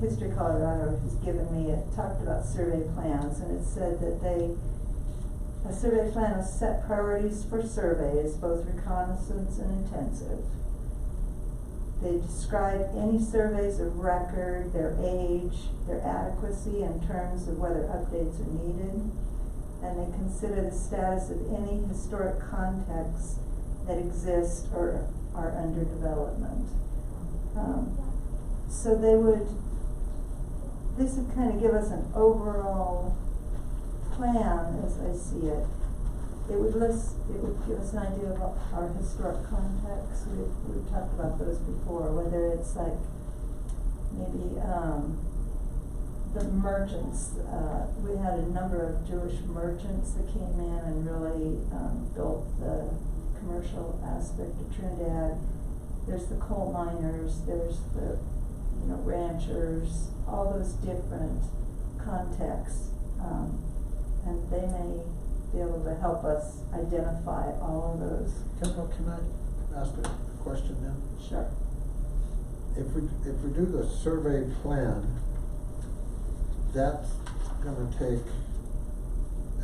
History Colorado has given me, it talked about survey plans, and it said that a survey plan will set priorities for surveys, both reconnaissance and intensive. They describe any surveys of record, their age, their adequacy in terms of whether updates are needed, and they consider the status of any historic contexts that exist or are under development. So this would kind of give us an overall plan as I see it. It would give us an idea of our historic context. We've talked about those before, whether it's like maybe the merchants. We had a number of Jewish merchants that came in and really built the commercial aspect of Trinidad. There's the coal miners, there's the ranchers, all those different contexts, and they may be able to help us identify all of those. Can I ask a question then? Sure. If we do the survey plan, that's gonna take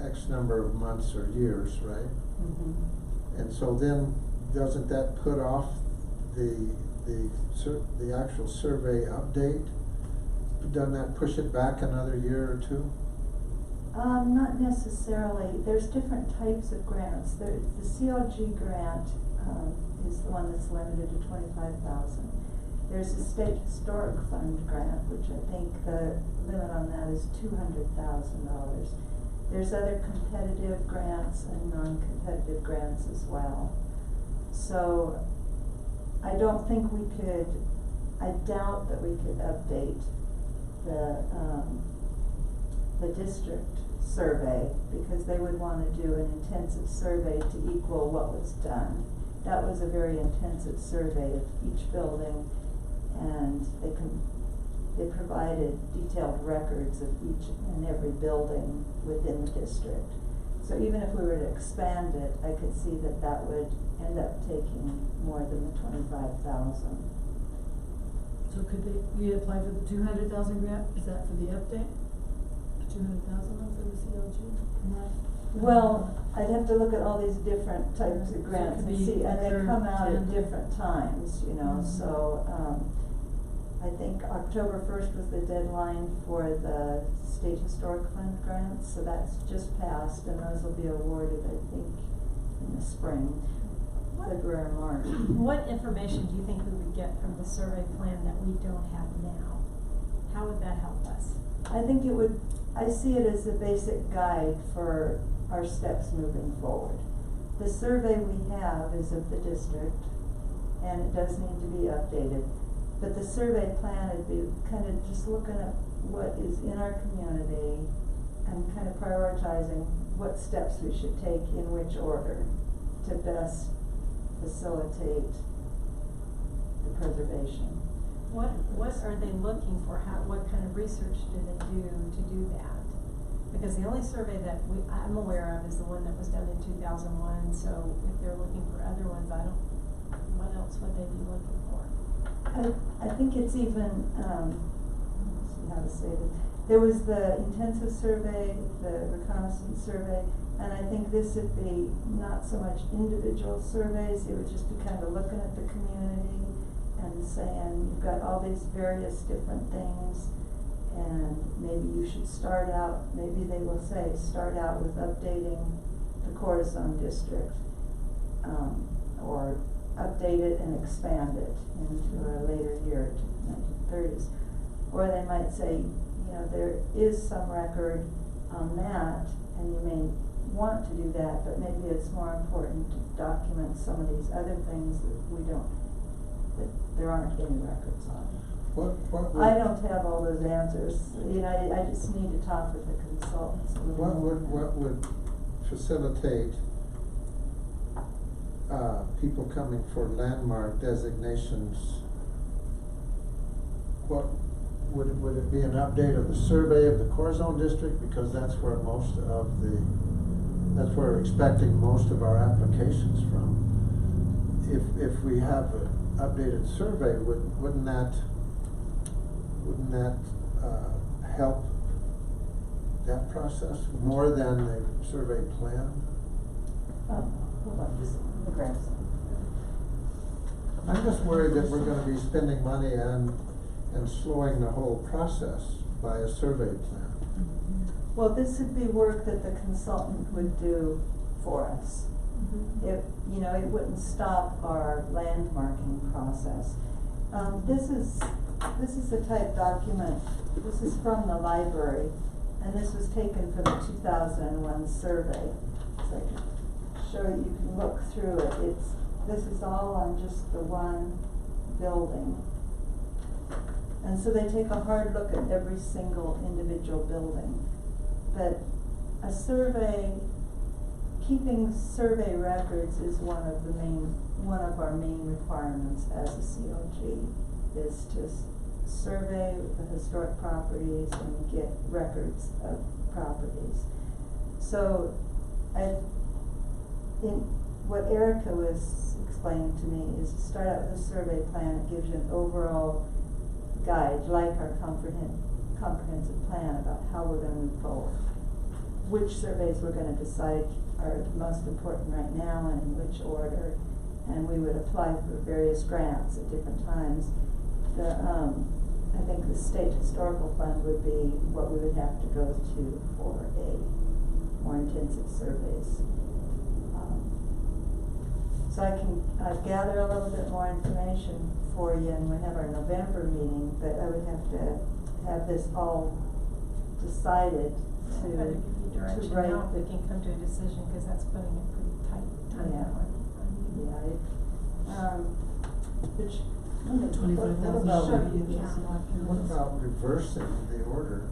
X number of months or years, right? Mm-hmm. And so then, doesn't that put off the actual survey update? Doesn't that push it back another year or two? Not necessarily. There's different types of grants. The CLG grant is the one that's limited to $25,000. There's a state historic fund grant, which I think the limit on that is $200,000. There's other competitive grants and non-competitive grants as well. So I don't think we could, I doubt that we could update the district survey, because they would wanna do an intensive survey to equal what was done. That was a very intensive survey of each building, and they provided detailed records of each and every building within the district. So even if we were to expand it, I could see that that would end up taking more than the 25,000. So could we apply for the 200,000 grant? Is that for the update? 200,000 for the CLG? Well, I'd have to look at all these different types So of it grants could and be see, and they third, come out at 10th. different times, you know, Mhm. so, I think October 1st was the deadline for the State Historic Fund grants, so that's just passed, and those will be awarded, I think, in the spring, February, March. What information do you think we would get from the survey plan that we don't have now? How would that help us? I think it would, I see it as a basic guide for our steps moving forward. The survey we have is of the district, and it does need to be updated. But the survey plan would be kind of just looking at what is in our community and kind of prioritizing what steps we should take in which order to best facilitate the preservation. What are they looking for? What kind of research do they do to do that? Because the only survey that I'm aware of is the one that was done in 2001, so if they're looking for other ones, what else would they be looking for? I think it's even, let's see how to say this. There was the intensive survey, the reconnaissance survey, and I think this would be not so much individual surveys, it would just be kind of looking at the community and saying, you've got all these various different things, and maybe you should start out, maybe they will say, start out with updating the Corazon district, or update it and expand it into a later year, to 1930s. Or they might say, you know, there is some record on that, and you may want to do that, but maybe it's more important to document some of these other things that there aren't any records on. What would, I don't have all those answers, you know, I just need to talk with the consultants a little more. what would facilitate people coming for landmark designations? What would it be, an update of the survey of the Corazon district, because that's where that's where we're expecting most of our applications from. If we have an updated survey, wouldn't that help that process more than the survey plan? Hold on, just the grants. I'm just worried that we're gonna be spending money and slowing the whole process by a survey plan. Well, this would be work that the consultant would do for us. It, you know, it wouldn't stop our landmarking process. This is the type document, this is from the library, and this was taken from the 2001 survey. So I can show you, you can look through it. This is all on just the one building. And so they take a hard look at every single individual building. But a survey, keeping survey records is one of our main requirements as a COG, is to survey the historic properties and get records of properties. So what Erica was explaining to me is to start out with a survey plan. It gives you an overall guide, like our comprehensive plan, about how we're gonna move forward. Which surveys we're gonna decide are the most important right now and in which order, and we would apply for various grants at different times. I think the State Historical Fund would be what we would have to go to for a more intensive surveys. So I can gather a little bit more information for you, and we have our November meeting, but I would have to have this all decided to, But to give you direction write now, the- we can come to a decision, cause that's putting a pretty tight timeline. Yeah, which, What 25,000 about, should be Yeah. what about reversing the order?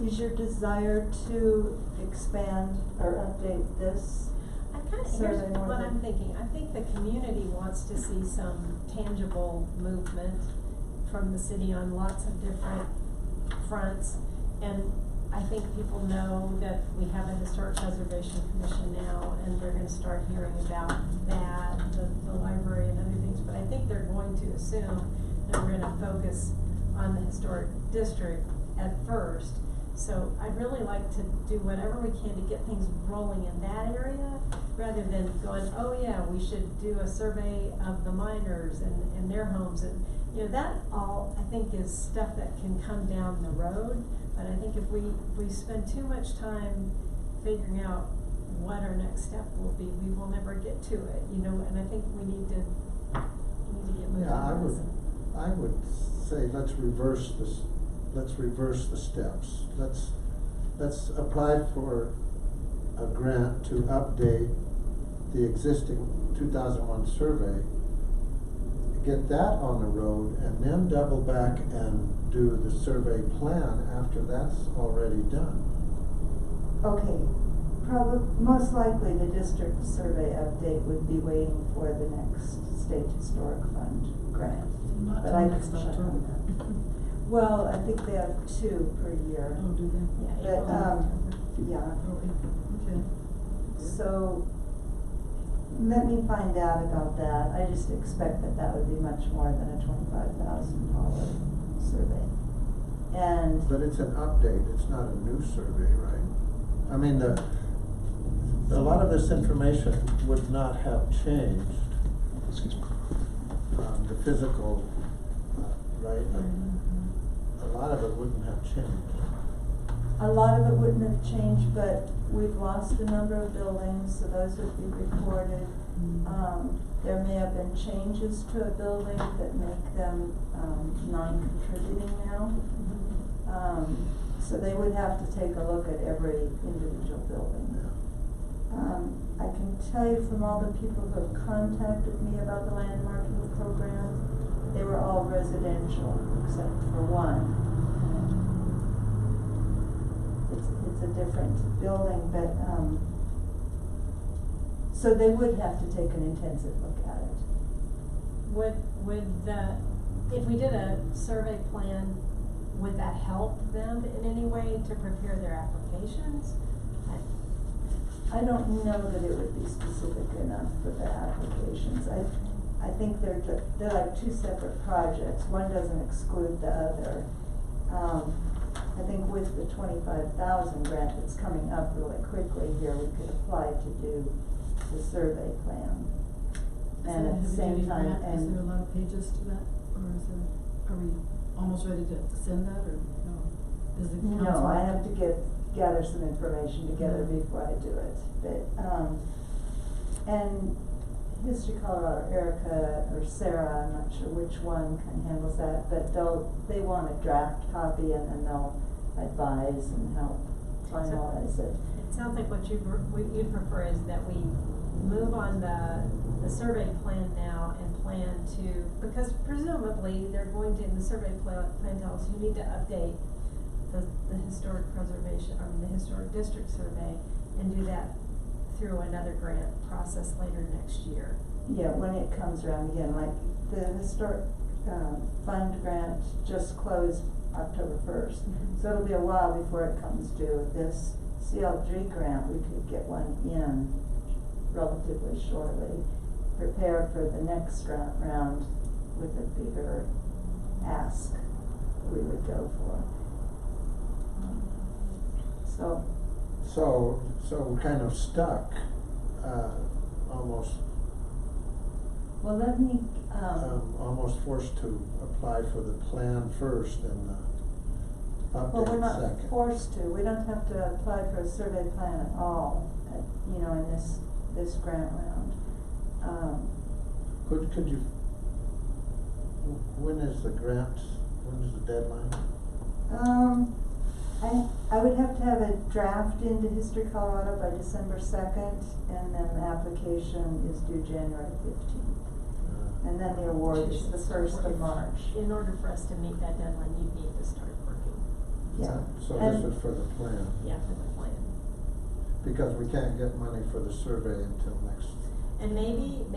is your desire to expand or update this? I kinda, Survey here's more what than- I'm thinking, I think the community wants to see some tangible movement from the city on lots of different fronts. And I think people know that we have a historic preservation commission now, and they're gonna start hearing about that, the library and other things. But I think they're going to assume that we're gonna focus on the historic district at first. So I'd really like to do whatever we can to get things rolling in that area, rather than going, oh yeah, we should do a survey of the miners and their homes. And, you know, that all, I think, is stuff that can come down the road. But I think if we spend too much time figuring out what our next step will be, we will never get to it, you know. And I think we need to get moving Yeah, on this. I would say let's reverse this, let's reverse the steps. Let's apply for a grant to update the existing 2001 survey, get that on the road, and then double back and do the survey plan after that's already done. Okay, most likely the district survey update would be waiting for the next State Historic Fund grant. Not But till I next can check October. on that. Well, I think they have 2 per year. Oh, do they? Yeah, But, April, October. yeah, Oh, okay. so let me find out about that. I just expect that would be much more than a $25,000 survey. And, But it's an update, it's not a new survey, right? I mean, a lot of this information would not have changed. Excuse me. The physical, right? Mm-hmm. A lot of it wouldn't have changed. a lot of it wouldn't have changed, but we've lost a number of buildings, so those would be recorded. There may have been changes to a building that make them, non-contributing now. So they would have to take a look at every individual building. I can tell you from all the people who have contacted me about the landmarking program, they were all residential, except for one. It's a different building, but, so they would have to take an intensive look at it. If we did a survey plan, would that help them in any way to prepare their applications? I don't know that it would be specific enough for the applications. I think they're like 2 separate projects. One doesn't exclude the other. I think with the 25,000 grant that's coming up really quickly here, we could apply to do the survey plan. And at the same time, Is there a lot of pages to that, or are we almost ready to send that, or no? Is the council? No, I have to gather some information together before I do it, but, and History Colorado, Erica or Sarah, I'm not sure which one handles that, but they want a draft copy and then they'll advise and help finalize it. It sounds like what you'd prefer is that we move on the survey plan now and plan to, because presumably they're going to, in the survey plan tells you need to update the historic preservation, the historic district survey, and do that through another grant process later next year. Yeah, when it comes around again, like the historic, fund grant just closed October 1st. So it'll be a while before it comes due. This CLG grant, we could get one in relatively shortly, prepare for the next round with a bigger ask we would go for. So we're kind of stuck, almost, Well, let me, almost forced to apply for the plan first and the well, we're update not second. forced to. We don't have to apply for a survey plan at all, in this grant round. Could you, when is the grant, when is the deadline? I would have to have a draft into History Colorado by December 2nd, and then the application is due January 15th. And then the award is the 1st of March. In order for us to meet that deadline, you need to start working. Yeah. So And- this is for the plan, Yeah, for the plan. because we can't get money for the survey until next. And maybe,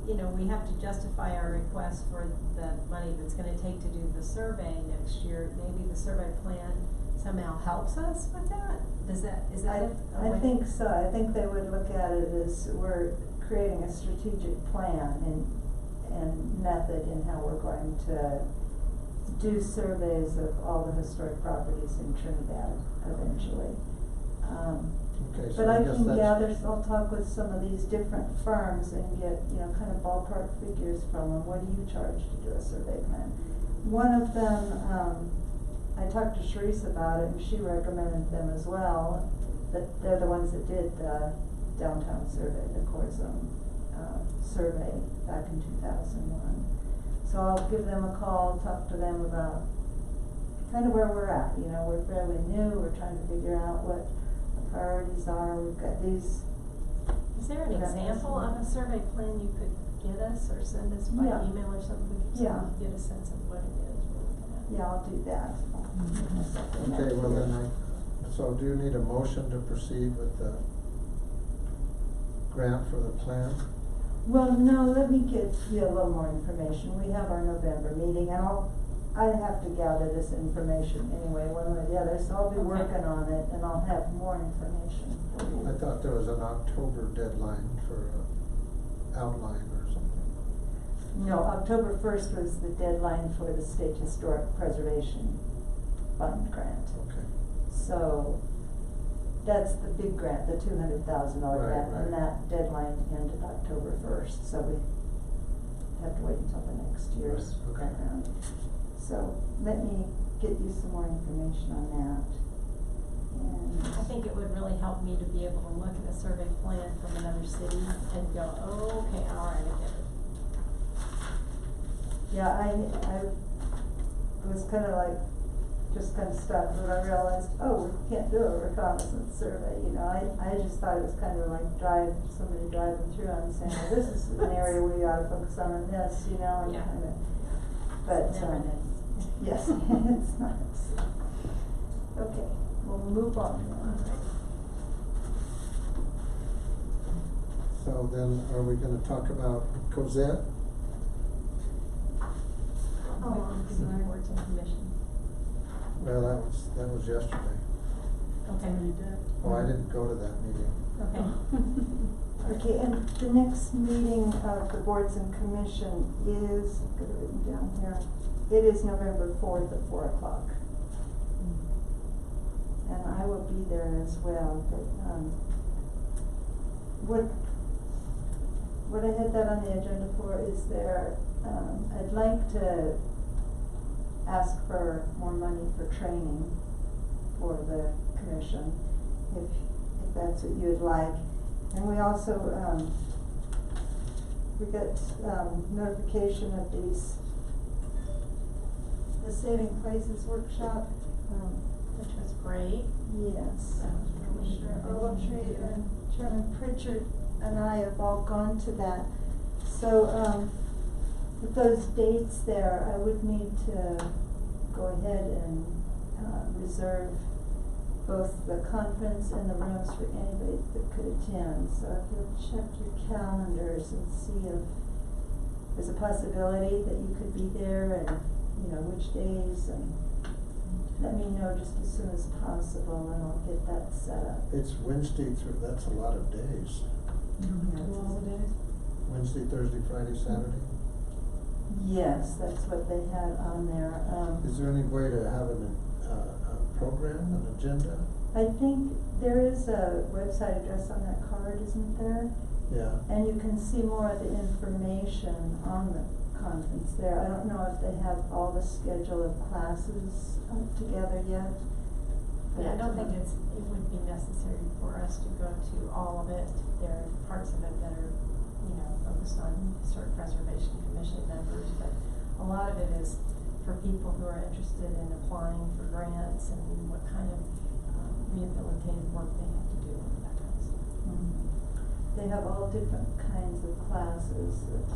you know, we have to justify our request for the money that's gonna take to do the survey next year. Maybe the survey plan somehow helps us with that? Is that a I way? think so. I think they would look at it as we're creating a strategic plan and method in how we're going to do surveys of all the historic properties in Trinidad eventually. Okay, so But I guess can that's- I'll talk with some of these different firms and get, kind of ballpark figures from them. What do you charge to do a survey plan? One of them, I talked to Sharice about it, and she recommended them as well, that they're the ones that did the downtown survey, the core zone, survey back in 2001. So I'll give them a call, talk to them about kind of where we're at, we're fairly new, we're trying to figure out what the priorities are, we've got these. Is there an Yeah. example of a survey plan you could get us or send us by Yeah. email or something? So Yeah. we can get a sense of what it is we're looking at. Yeah, I'll do that. Okay, well then so do you need a motion to proceed with the grant for the plan? Well, no, let me get you a little more information. We have our November meeting, and I have to gather this information anyway, one way or the other, so I'll be Okay. working on it, and I'll have more information for you. I thought there was an October deadline for outline or something. No, October 1st was the deadline for the State Historic Preservation Fund grant. Okay, So, that's the big grant, the $200,000 Right, grant, right. and that deadline ended October 1st, so we have to wait until the next year's Right, okay. grant round. So, let me get you some more information on that. I think it would really help me to be able to look at a survey plan from another city and go, oh, okay, all right, I get it. Yeah, I was kinda like, just kinda stuck, but I realized, we can't do a reconnaissance survey, I just thought it was kind of like somebody driving through and saying, well, this is an area we ought to focus on in this, and Yeah. kinda, but, Never did. yes, it's nice. Okay, we'll move on now. so then are we gonna talk about Cosette? City boards and commission. Well, that was yesterday. Okay. Oh, I didn't go to that meeting. Okay. Okay, and the next meeting of the boards and commission is, I've got it written down here, it is November 4th at 4 o'clock. And I will be there as well, but, what I had that on the agenda for is I'd like to ask for more money for training for the commission, if that's what you would like. And we also, we got, notification of the Saving Places workshop, Which was great. yes. Commissioner Ogletree and Chairman Pritchard and I have all gone to that. So, with those dates there, I would need to go ahead and, reserve both the conference and the rooms for anybody that could attend. So if you'll check your calendars and see if there's a possibility that you could be there and, which days, and let me know just as soon as possible and I'll get that set up. It's Wednesday through, that's a lot of days. You don't have to do all the days? Wednesday, Thursday, Friday, Saturday? Yes, that's what they had on there. Is there any way to have a program, an agenda? I think there is a website address on that card, isn't there? Yeah. And you can see more of the information on the conference there. I don't know if they have all the schedule of classes together yet. Yeah, I don't think it would be necessary for us to go to all of it. There are parts of it that are, focused on historic preservation commission members, but a lot of it is for people who are interested in applying for grants and what kind of rehabilitative work they have to do and that kind of stuff. They have all different kinds of classes that.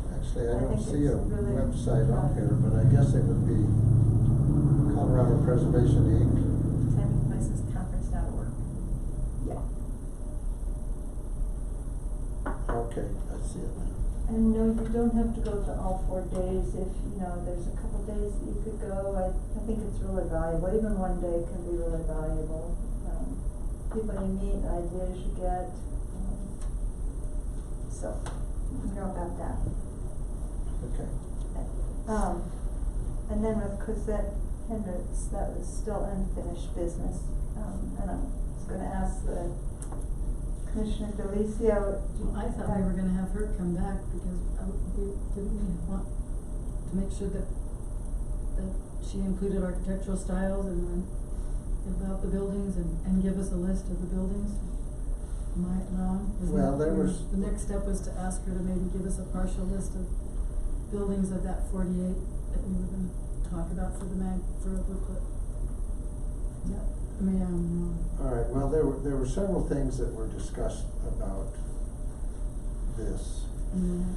Actually, I don't think see it's a really website on here, but I guess it would be Colorado Preservation Inc. Saving Places Conference.org. Yeah. Okay, I see it now. And no, you don't have to go to all 4 days if, there's a couple days that you could go. I think it's really valuable. Even one day can be really valuable. People you meet, ideas you get. So, you know about that. Okay. And then with Cosette Hendricks, that was still unfinished business. And I was gonna ask the Commissioner Delicio. Well, I thought we were gonna have her come back because didn't we want to make sure that she included architectural styles and then about the buildings and give us a list of the buildings? Am I wrong? Well, there was. The next step was to ask her to maybe give us a partial list of buildings of that 48 that we were gonna talk about for a booklet. Yeah, I mean, I'm wrong. All right, well, there were several things that were discussed about this. Mm-hmm.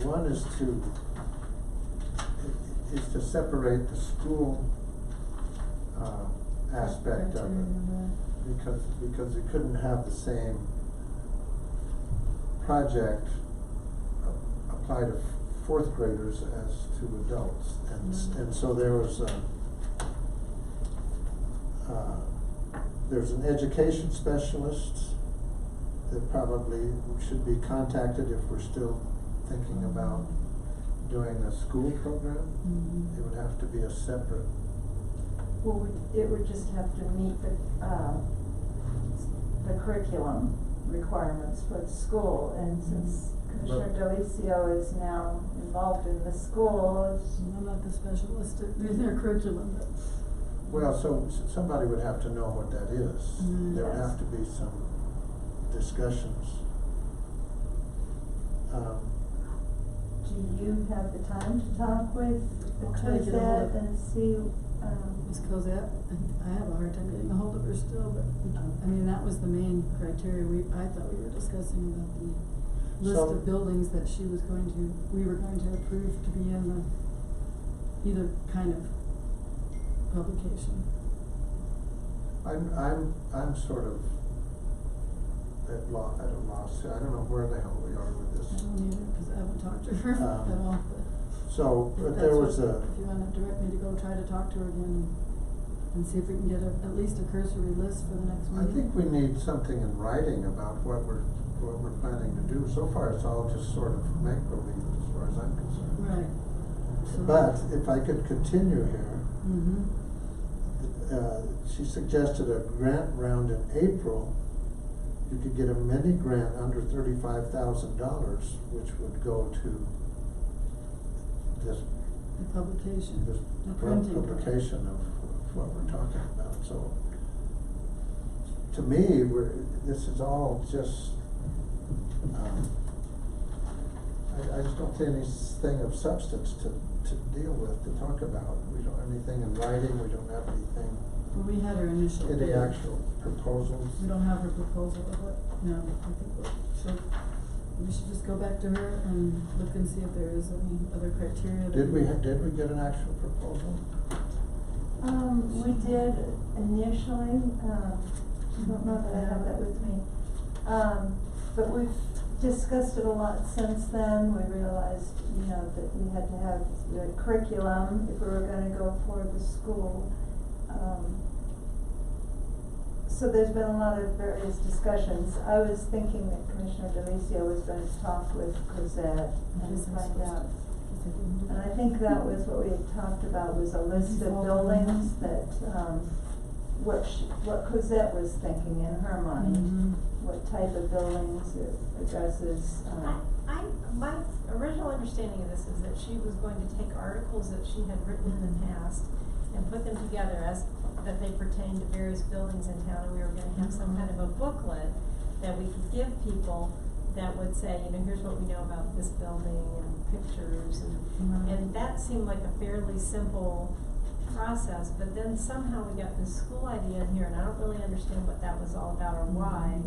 One is to separate the school aspect of it, because we couldn't have the same project apply to fourth graders as to adults, and so there was there's an education specialist that probably should be contacted if we're still thinking about doing a school program. Mm-hmm. It would have to be a separate. Well, it would just have to meet the curriculum requirements for the school, and since Commissioner Delicio is now involved in the school, I'm not the specialist in their curriculum, but. Well, so somebody would have to know what that is. There would Yes. have to be some discussions. do you have the time to talk with the I'll try to get a hold of- Cosette and see, Ms. Cosette, I have a hard time getting a hold of her still, but I mean, that was the main criteria I thought we were discussing about the list So- of buildings that we were going to approve to be in the either kind of publication. I'm sort of at a loss. I don't know where the hell we are with I this. don't either, cause I haven't talked to her at all, but. So, if but that's there was what- a. If you wanna direct me to go try to talk to her again and see if we can get at least a cursory list for the next I meeting. think we need something in writing about what we're planning to do. So far, it's all just sort of make-believe as far as I'm concerned. Right. So- But if I could continue here, Mm-hmm. she suggested a grant round in April. You could get a mini grant under $35,000, which would go to this The publication. this The printing. publication of what we're talking about. So, to me, this is all just, I just don't see anything of substance to deal with, to talk about. We don't have anything in writing, we don't have anything, Well, we had her initial. any bid. actual proposals. We don't have her proposal of what, no, I think we should just go back to her and look and see if there is any other criteria. that Did we get an actual proposal? we did initially, I don't know that I have that with me. But we've discussed it a lot since then. We realized, that we had to have the curriculum if we were gonna go for the school. So there's been a lot of various discussions. I was thinking that Commissioner Delicio was going to talk with Cosette and find out. And I think that was what we had talked about, was a list of buildings that, what Cosette was thinking in her mind. Mhm. What type of buildings it addresses, My original understanding of this is that she was going to take articles that she had written in the past and put them together as, that they pertain to various buildings in town, and we were gonna have some kind of a booklet that we could give people that would say, here's what we know about this building, and pictures Mhm. and that seemed like a fairly simple process, but then somehow we got this school idea in here and I don't really understand what that was all about or why.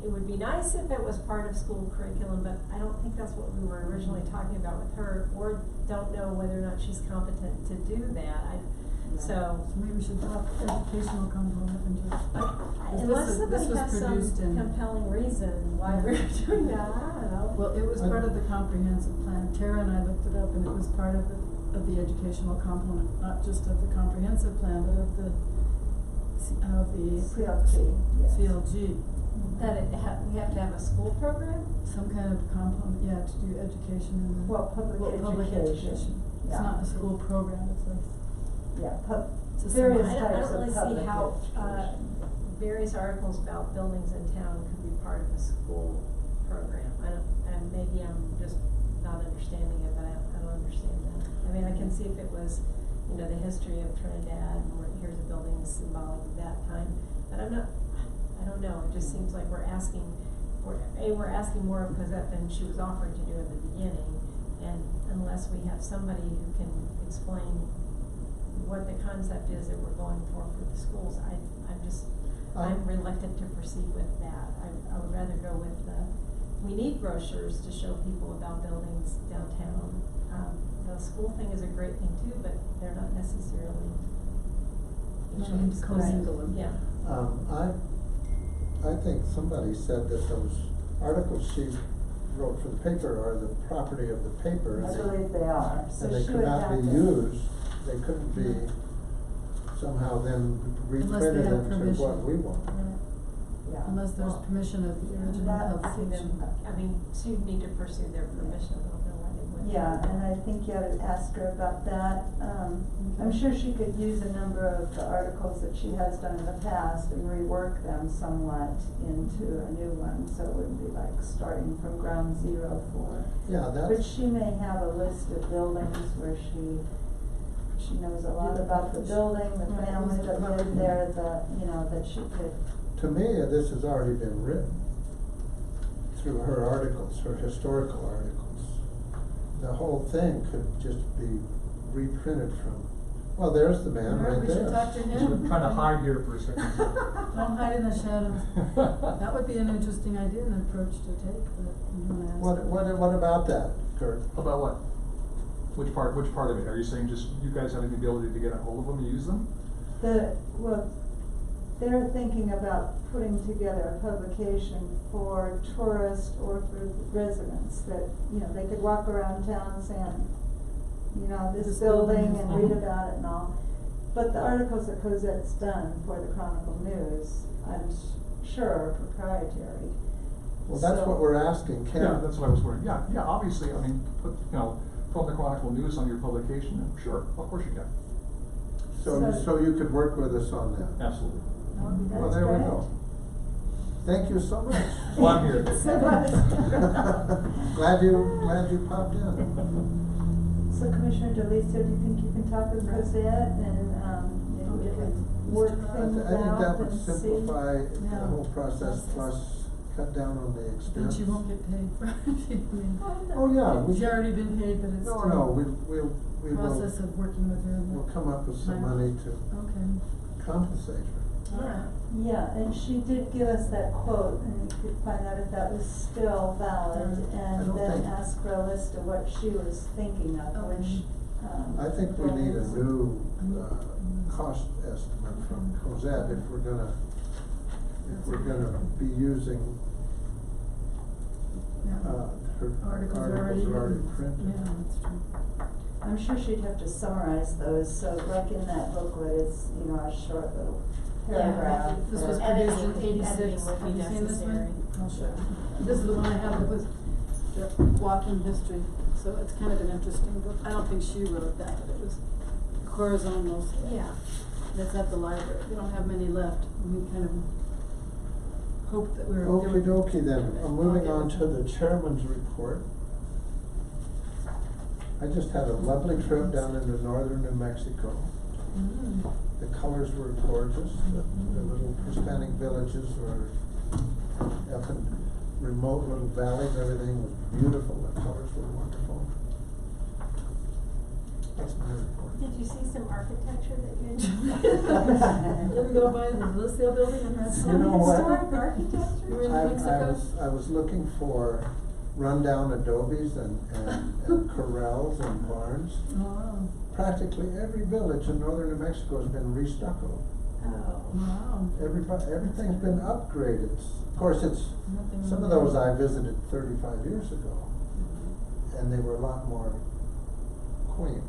It would be nice if it was part of school curriculum, but I don't think that's what we were originally talking about with her, or don't know whether or not she's competent to do that. So maybe we should drop educational component and just. unless somebody this was has some produced in- compelling reason why we're doing that, I don't know. Well, it was part of the comprehensive plan. Tara and I looked it up and it was part of the educational component, not just of the comprehensive plan, but of the CLG, yes. CLG. That we have to have a school program? Some kind of component, yeah, to do education in the. Well, public education. It's Yeah. not a school program, it's a. Yeah, It's a various symbol. I types don't really of public see how, education. various articles about buildings in town could be part of a school program. And maybe I'm just not understanding it, but I don't understand that. I mean, I can see if it was, the history of Trinidad, or here's a building symbolic of that time, but I don't know, it just seems like we're asking more of Cosette than she was offering to do in the beginning, and unless we have somebody who can explain what the concept is that we're going for the schools, I'm reluctant to proceed with that. I would rather go with we need brochures to show people about buildings downtown. The school thing is a great thing too, but they're not necessarily. Curriculum. Yeah. I think somebody said that those articles she wrote for the paper are the property of the paper. I and believe they are, so And they she could would not have be to. used, they couldn't be somehow then Unless they reprinted have into permission. what we want. Yeah. Unless there's Well, permission of the original publication. I mean, so you'd need to pursue their permission, I don't know why they would. Yeah, and I think you ought to ask her about that. I'm sure she could use a number of the articles that she has done in the past and rework them somewhat into a new one, so it wouldn't be like starting from ground zero for. Yeah, But that's, she may have a list of buildings where she knows a lot about the building, the Right, family who's the that lived property? there, that she could. to me, this has already been written through her articles, her historical articles. The whole thing could just be reprinted from, well, there's the man Alright, right we should there. talk to him. I'm trying to hide here for a second. Don't hide in the shadows. That would be an interesting idea and approach to take, but you wanna ask. What about that, Kurt? About what? Which part of it? Are you saying just you guys having the ability to get a hold of them and use them? They're thinking about putting together a publication for tourists or for residents that, they could walk around town saying, this This building building is- and read about it and all. But the articles that Cosette's done for the Chronicle News, I'm sure are proprietary. Well, that's So- what we're asking, Yeah, that's what I was wondering. Yeah, obviously, I mean, put, from the Chronicle News on your publication, and sure, of course you can. So you could work with us on that. Absolutely. That's Well, there we great. go. Thank you so much. Well, I'm here. Glad you popped in. So Commissioner DeLisa, do you think you can talk with Cosette and, maybe we can work I things think that out would and see? simplify the Yeah. whole process, plus cut down on the Then expense. she won't get paid for it. I mean, Oh, yeah, we. she's already been paid, but it's No, still. no, we will. Process of working with her. and We'll come up with some time. money to Okay. compensate her. Alright. Yeah, and she did give us that quote, and you could find out if that was still valid, Mm. I and don't then think- ask for a list of what she was thinking of, Okay. which, I think we need a buildings. new, cost estimate from Cosette if we're gonna be using, Yeah. her Articles are articles are already Yeah, printed. that's true. I'm sure she'd have to summarize those, so like in that booklet, it's, a short little paragraph. This was or- produced in Editing '86. would be Have you seen this one? necessary. I'll show you. This is the one I have that was the walking history, so it's kind of an interesting book. I don't think she wrote that, but it was horizontal. Yeah. That's at the library. We don't have many left, and we kind of hoped that we were. Okey dokey then, moving on to the chairman's report. I just had a lovely trip down into northern New Mexico. Mm. The colors were gorgeous, the little Hispanic villages were up in remote little valleys, everything was beautiful, the colors were wonderful. That's my report. Did you see some architecture that you You ever go by the Lucille building in Red You know what? Historic architecture? You were in Mexico? I was looking for rundown adobes and corrals and barns. Oh, wow. Practically every village in northern New Mexico has been re-stuccoed. Oh. Wow. Everything's been upgraded. Of course, Nothing some of wrong those with I that. visited 35 years ago, and they were a lot more quaint,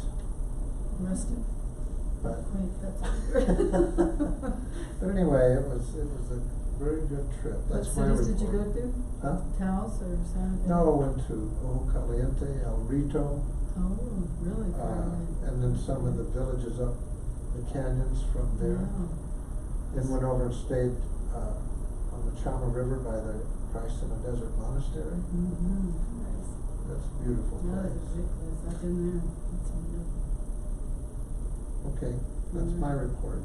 Rustic. but. Wait, that's a But anyway, it was a very good trip. What That's my cities did you go report. to? Huh? Taos or San Fe? No, went to Ojo Caliente, El Rito, Oh, really? Far away. and then some of the villages up the canyons from there. Wow. Then went over and stayed on the Chama River by the Christ in the Desert Monastery. Mm-hmm. Nice. That's a beautiful Yeah, that's a place. big place. I've been there. That's wonderful. Okay, that's my report.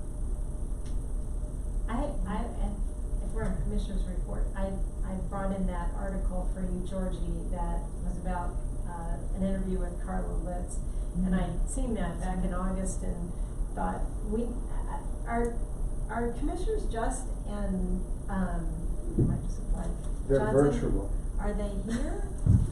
If we're on Commissioner's report, I brought in that article for you, Georgie, that was about, an interview with Carla Litz. And I'd seen that back in August and thought, are commissioners Just and, I just like They're Johnson, virtual. are they here?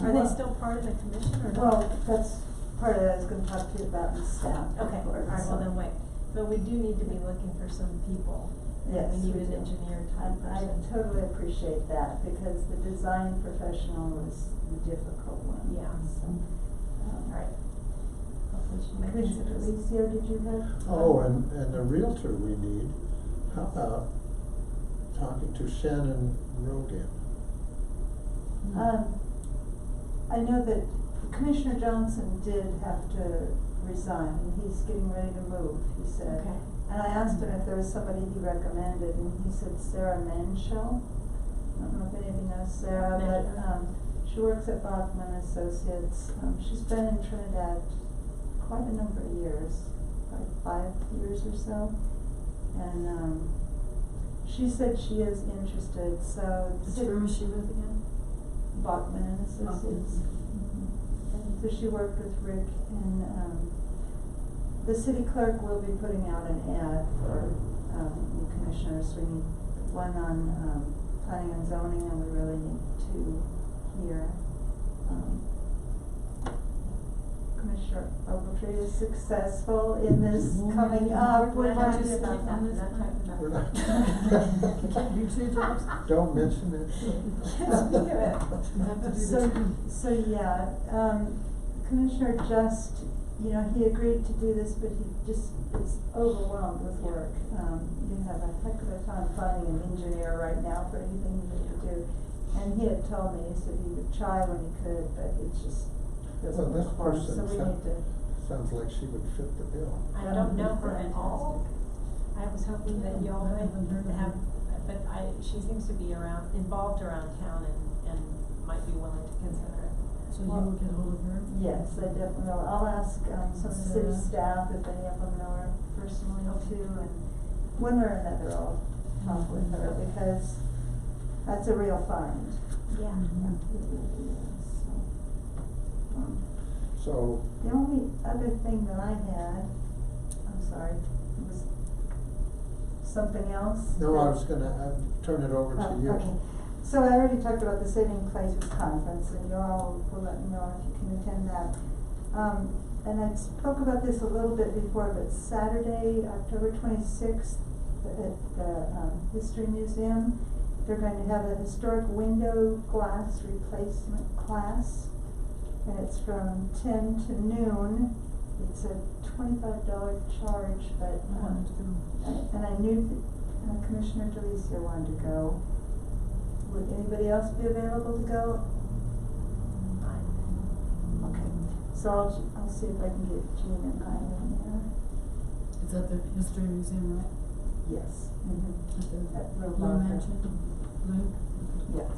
Are they still part of the commission or not? Well, that's part of it I was gonna talk to you about in staff. Okay, all report, right, well so- then wait, but we do need to be looking for some people. Yes, We need we an do. engineer type I person. totally appreciate that, because the design professional is the difficult one. Yeah. So, All right. Hopefully she makes Commissioner it. Delicio, did you have? Oh, and a realtor we need. How about talking to Shannon Rogan? I know that Commissioner Johnson did have to resign, and he's getting ready to move, he said. Okay. And I asked him if there was somebody he recommended, and he said Sarah Manshell. I don't know if any of you know Sarah, but, Manshell. she works at Bachman Associates. She's been in Trinidad quite a number of years, like 5 years or so. And, she said she is interested, so. Which firm is she with again? Bachman and Associates. And so she worked with Rick, and, the city clerk will be putting out an ad for, new commissioners. We need one on, planning and zoning, and we really need 2 here. Commissioner Ogletree is successful in this coming up. We're We're not talking just about keep on this Not talking about We're that. not. You can't do 2 jobs? Don't mention it. Speak of it. You have to do So, this. so yeah, Commissioner Just, you know, he agreed to do this, but he just is overwhelmed with work. You have a heck of a time finding an engineer right now for anything you need to do. And he had told me, he said he would try when he could, but it just Well, doesn't this work for him, person so we need to. sounds like she would fit the bill. I don't know her at all. I was hoping that y'all I might haven't heard of have, her. but she seems to be involved around town and might be willing to consider it. So you will get hold of her? Yes, I definitely will. I'll ask, some of the city Sarah. staff if any of them know her personally too, and one way or another, I'll talk with her, because that's a real find. Yeah. Mhm. So, The only other thing that I had, I'm sorry, was something else? no, I was gonna turn it over to Oh, you. okay. So I already talked about the Saving Places Conference, and you all will let me know if you can attend that. And I spoke about this a little bit before, but Saturday, October 26th, at the History Museum, they're going to have a historic window glass replacement class. And it's from 10 to noon. It's a $25 charge, but, I wanted to go. and I knew that Commissioner Delicio wanted to go. Would anybody else be available to go? Okay, so I'll see if I can get Jean and I in there. It's at the History Museum, right? Yes. At the At Blue Blue Marker. Mansion? Blue? Yes.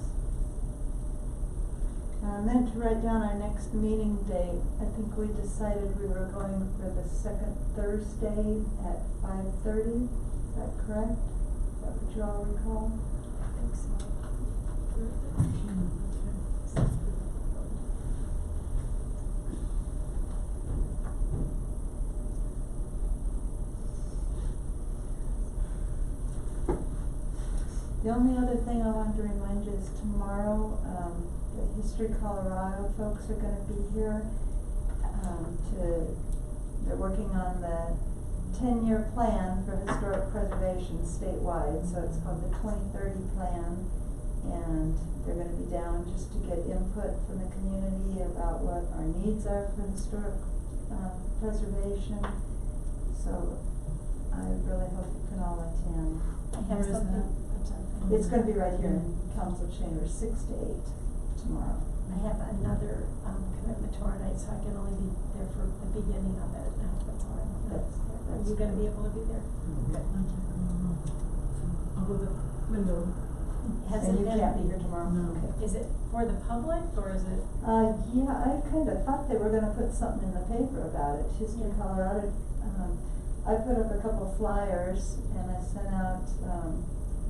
And then to write down our next meeting date, I think we decided we were going for the second Thursday at 5:30, is that correct? Is that what you all recall? I think so. The only other thing I wanted to remind you is tomorrow, the History Colorado folks are gonna be here, they're working on the 10-year plan for historic preservation statewide, so it's called the 2030 plan. And they're gonna be down just to get input from the community about what our needs are for historic, preservation. So I really hope you can all attend. I Where have is something, that? I'm sorry. It's gonna be right here in council chamber, 6 to 8 tomorrow. I have another, commitment tomorrow night, so I can only be there for the beginning of it, I hope that's all right. Are you gonna be able to be there? Okay. I can't go tomorrow. So I'll go to the window. Has And it you been? can't be here tomorrow? No. Okay. Is it for the public, or is it? Yeah, I kinda thought they were gonna put something in the paper about it, History Yeah. Colorado. I put up a couple flyers and I sent out,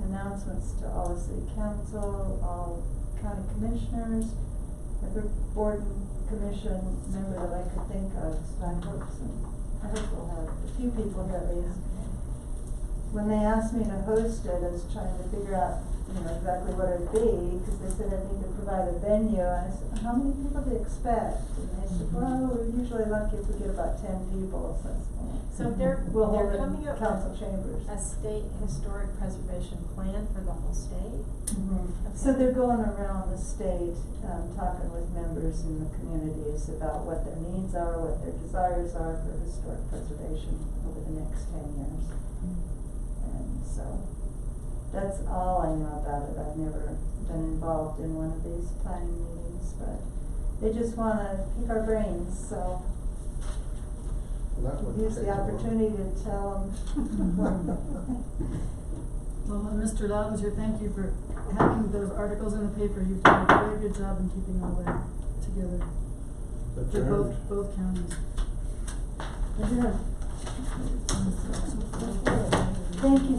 announcements to all the city council, all county commissioners, every board and commission member that I could think of, so I hope we'll have a few people here at least. When they asked me to host it, I was trying to figure out, exactly what it'd be, because they said I need to provide a venue, and I said, how many people do you expect? And they said, well, we're usually lucky if we get about 10 people, so I said, So they're we'll hold they're it coming in up council with chambers. a state historic preservation plan for the whole state? So they're going around the state, talking with members in the communities about what their needs are, what their desires are for historic preservation over the next 10 years. And so, that's all I know about it. I've never been involved in one of these planning meetings, but they just wanna pick our brains, so That would use take the a while. opportunity to tell them. Well, Mr. Loudenser, thank you for having those articles in the paper. You've done a very good job in keeping all that together for Adjourned. both counties. Thank you